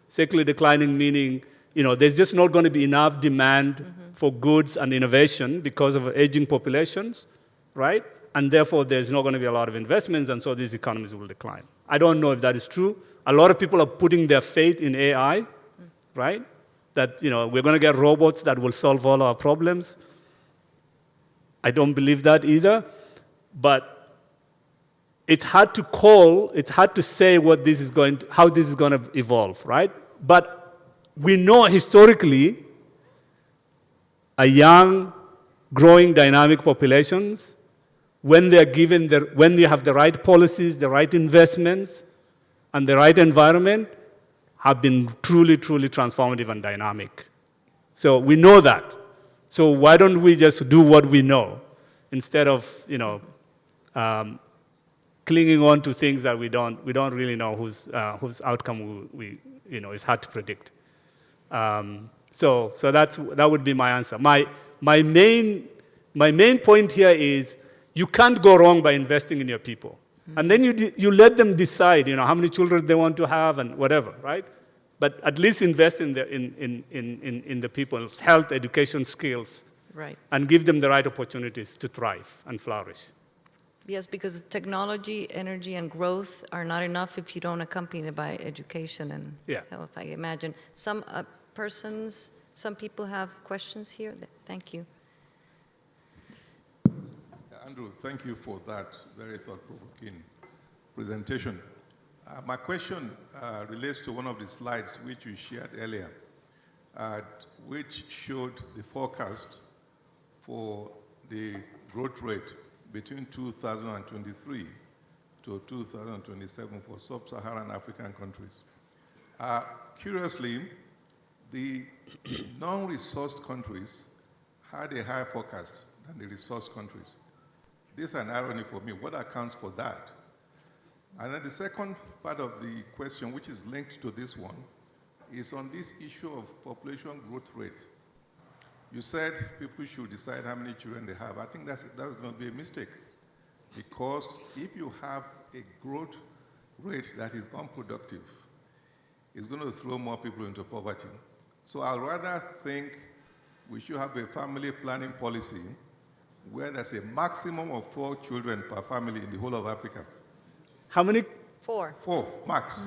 Secular declining meaning, there's just not going to be enough demand for goods and innovation because of aging populations, right? And therefore, there's not going to be a lot of investments, and so these economies will decline. I don't know if that is true. A lot of people are putting their faith in AI, right? That, we're going to get robots that will solve all our problems. I don't believe that either. But it's hard to say how this is going to evolve, right? But we know historically a young, growing, dynamic populations, when they have the right policies, the right investments, and the right environment, have been truly, truly transformative and dynamic. So we know that. So why don't we just do what we know instead of, clinging on to things that we don't really know whose outcome is hard to predict. So that would be my answer. My main point here is you can't go wrong by investing in your people. And then you let them decide, how many children they want to have and whatever, right? But at least invest in the people's health, education, skills, Right. and give them the right opportunities to thrive and flourish. Yes, because technology, energy, and growth are not enough if you don't accompany it by education and Yeah. health, I imagine. Some some people have questions here. Thank you. Andrew, thank you for that very thought-provoking presentation. My question relates to one of the slides which you shared earlier, which showed the forecast for the growth rate between 2023 to 2027 for sub-Saharan African countries. Curiously, the non-resourced countries had a higher forecast than the resourced countries. This is an irony for me. What accounts for that? And then the second part of the question, which is linked to this one, is on this issue of population growth rate. You said people should decide how many children they have. I think that's going to be a mistake, because if you have a growth rate that is unproductive, it's going to throw more people into poverty. So I'd rather think we should have a family planning policy where there's a maximum of 4 children per family in the whole of Africa. How many? 4. 4, max.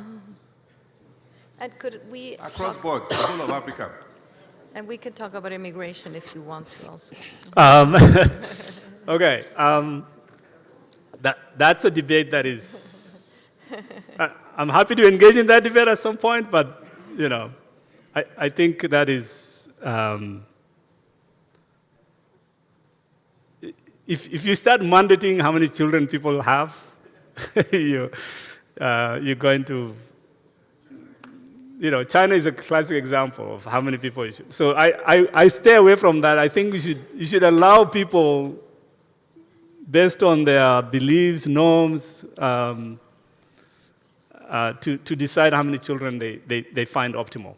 And could we Across board, the whole of Africa. And we can talk about immigration if you want to also. Okay. That's a debate that is. I'm happy to engage in that debate at some point, but I think that is. If you start mandating how many children people have, you're going to. China is a classic example of how many people you should. So I stay away from that. I think you should allow people, based on their beliefs, norms, to decide how many children they find optimal.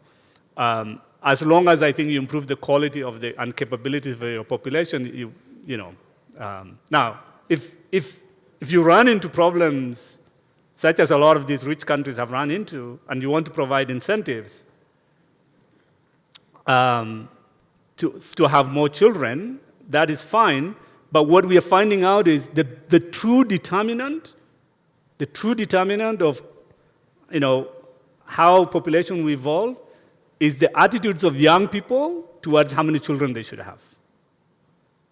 As long as I think you improve the quality of and capabilities of your population, now, if you run into problems such as a lot of these rich countries have run into, and you want to provide incentives to have more children, that is fine. But what we are finding out is the true determinant of how population will evolve is the attitudes of young people towards how many children they should have.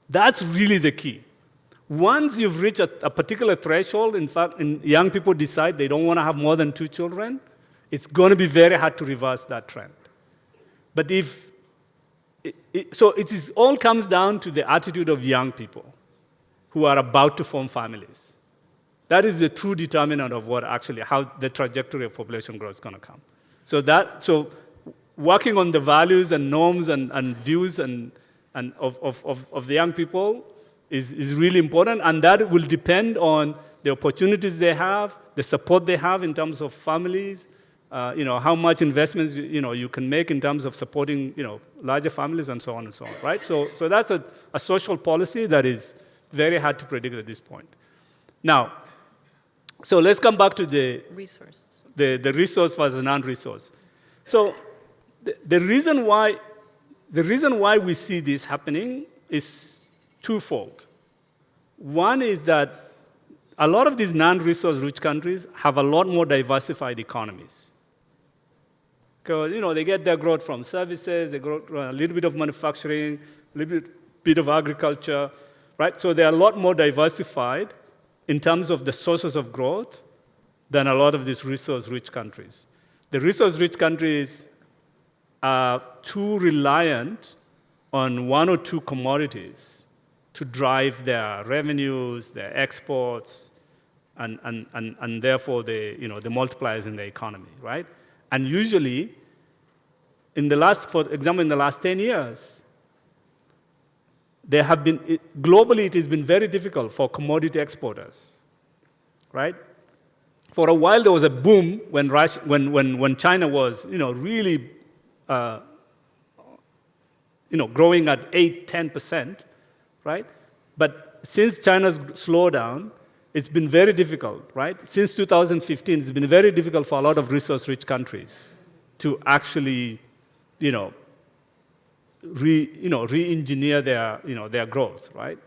That's really the key. Once you've reached a particular threshold, in fact, and young people decide they don't want to have more than 2 children, it's going to be very hard to reverse that trend. But it all comes down to the attitude of young people who are about to form families. That is the true determinant of how the trajectory of population growth is going to come. So working on the values and norms and views and of the young people is really important, and that will depend on the opportunities they have, the support they have in terms of families, how much investments you can make in terms of supporting larger families and so on and so on, right? So that's a social policy that is very hard to predict at this point. Now, so let's come back to the Resources. The resource versus non-resource. So the reason why we see this happening is twofold. One is that a lot of these non-resource rich countries have a lot more diversified economies. Because they get their growth from services, they grow a little bit of manufacturing, a little bit of agriculture, right? So they're a lot more diversified in terms of the sources of growth than a lot of these resource-rich countries. The resource-rich countries are too reliant on 1 or 2 commodities to drive their revenues, their exports, and therefore the multipliers in the economy, right? And usually, for example, in the last 10 years, globally it has been very difficult for commodity exporters, right? For a while there was a boom when China was really growing at 8-10%. Right? But since China's slowdown, it's been very difficult, right? Since 2015, it's been very difficult for a lot of resource-rich countries to actually, re-engineer their growth, right?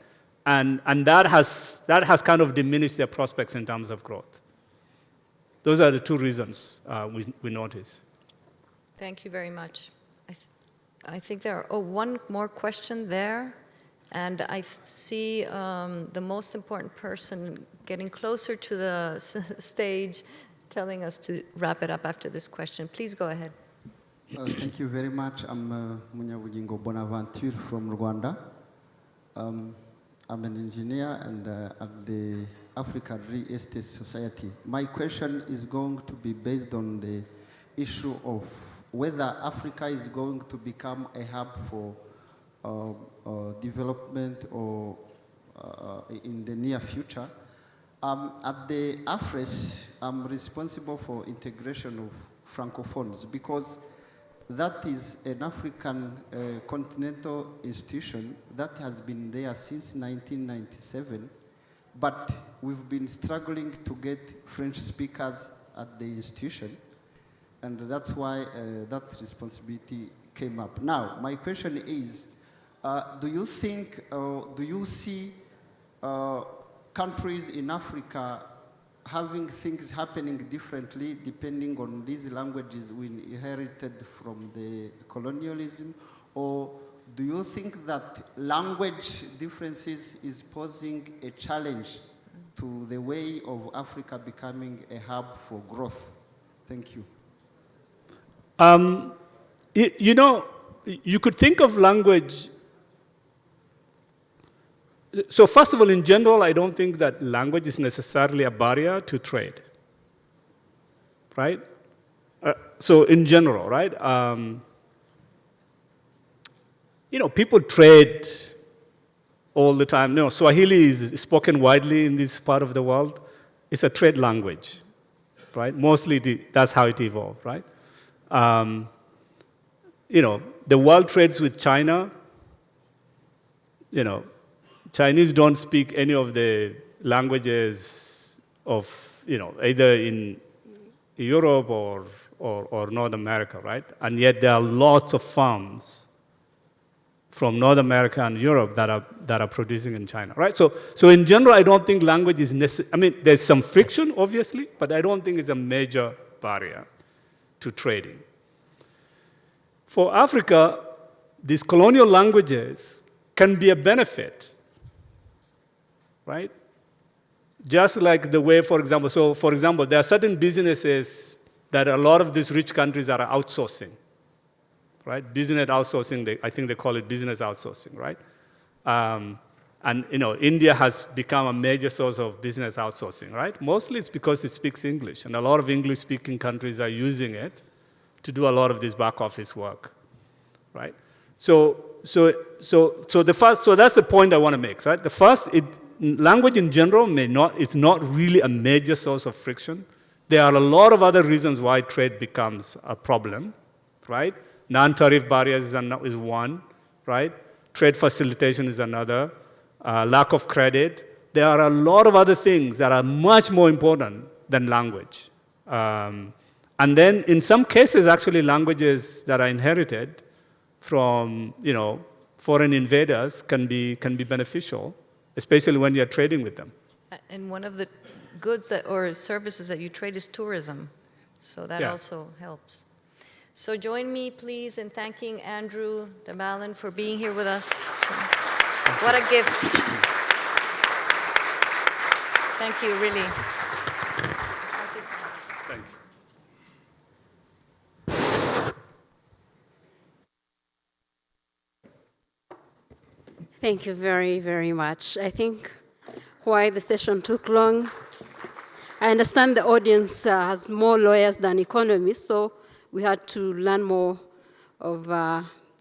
And that has kind of diminished their prospects in terms of growth. Those are the two reasons we notice. Thank you very much. I think there are one more question there, and I see the most important person getting closer to the stage, telling us to wrap it up after this question. Please go ahead. Thank you very much. I'm Munyabugingo Bonaventure from Rwanda. I'm an engineer and at the African Real Estate Society. My question is going to be based on the issue of whether Africa is going to become a hub for development or in the near future. At the AFRES, I'm responsible for integration of Francophones because that is an African continental institution that has been there since 1997, but we've been struggling to get French speakers at the institution, and that's why that responsibility came up. Now, my question is, do you think, do you see countries in Africa having things happening differently depending on these languages we inherited from the colonialism? Or do you think that language differences is posing a challenge to the way of Africa becoming a hub for growth? Thank you. You could think of language. So first of all, in general, I don't think that language is necessarily a barrier to trade, right? So in general, right? People trade all the time. No, Swahili is spoken widely in this part of the world. It's a trade language, right? Mostly that's how it evolved, right? The world trades with China. Chinese don't speak any of the languages of, either in Europe or North America, right? And yet there are lots of farms from North America and Europe that are producing in China, right? So in general, I don't think language is necessary. I mean, there's some friction, obviously, but I don't think it's a major barrier to trading. For Africa, these colonial languages can be a benefit, right? Just like the way, for example, there are certain businesses that a lot of these rich countries are outsourcing, right? Business outsourcing, I think they call it business outsourcing, right? And India has become a major source of business outsourcing, right? Mostly it's because it speaks English, and a lot of English-speaking countries are using it to do a lot of this back office work, right? So that's the point I want to make, right? The first, language in general is not really a major source of friction. There are a lot of other reasons why trade becomes a problem, right? Non-tariff barriers is one, right? Trade facilitation is another. Lack of credit. There are a lot of other things that are much more important than language. And then in some cases, actually, languages that are inherited from foreign invaders can be beneficial, especially when you're trading with them. And one of the goods or services that you trade is tourism, so that also helps. So join me, please, in thanking Andrew Dabalin for being here with us. What a gift. Thank you, really. Thanks. Thank you very, very much. I think why the session took long, I understand the audience has more lawyers than economists, so we had to learn more of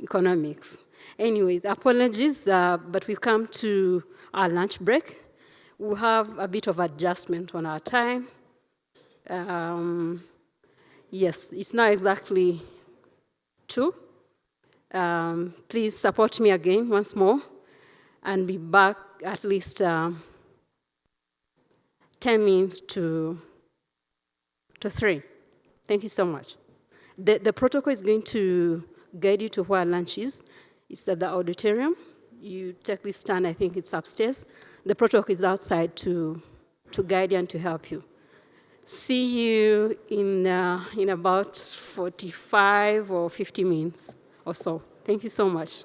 economics. Anyways, apologies, but we've come to our lunch break. We'll have a bit of adjustment on our time. Yes, it's now exactly 2. Please support me again once more and be back at least 10 minutes to 3. Thank you so much. The protocol is going to guide you to where lunch is. It's at the auditorium. You take this stand, I think it's upstairs. The protocol is outside to guide you and to help you. See you in about 45 or 50 minutes or so. Thank you so much.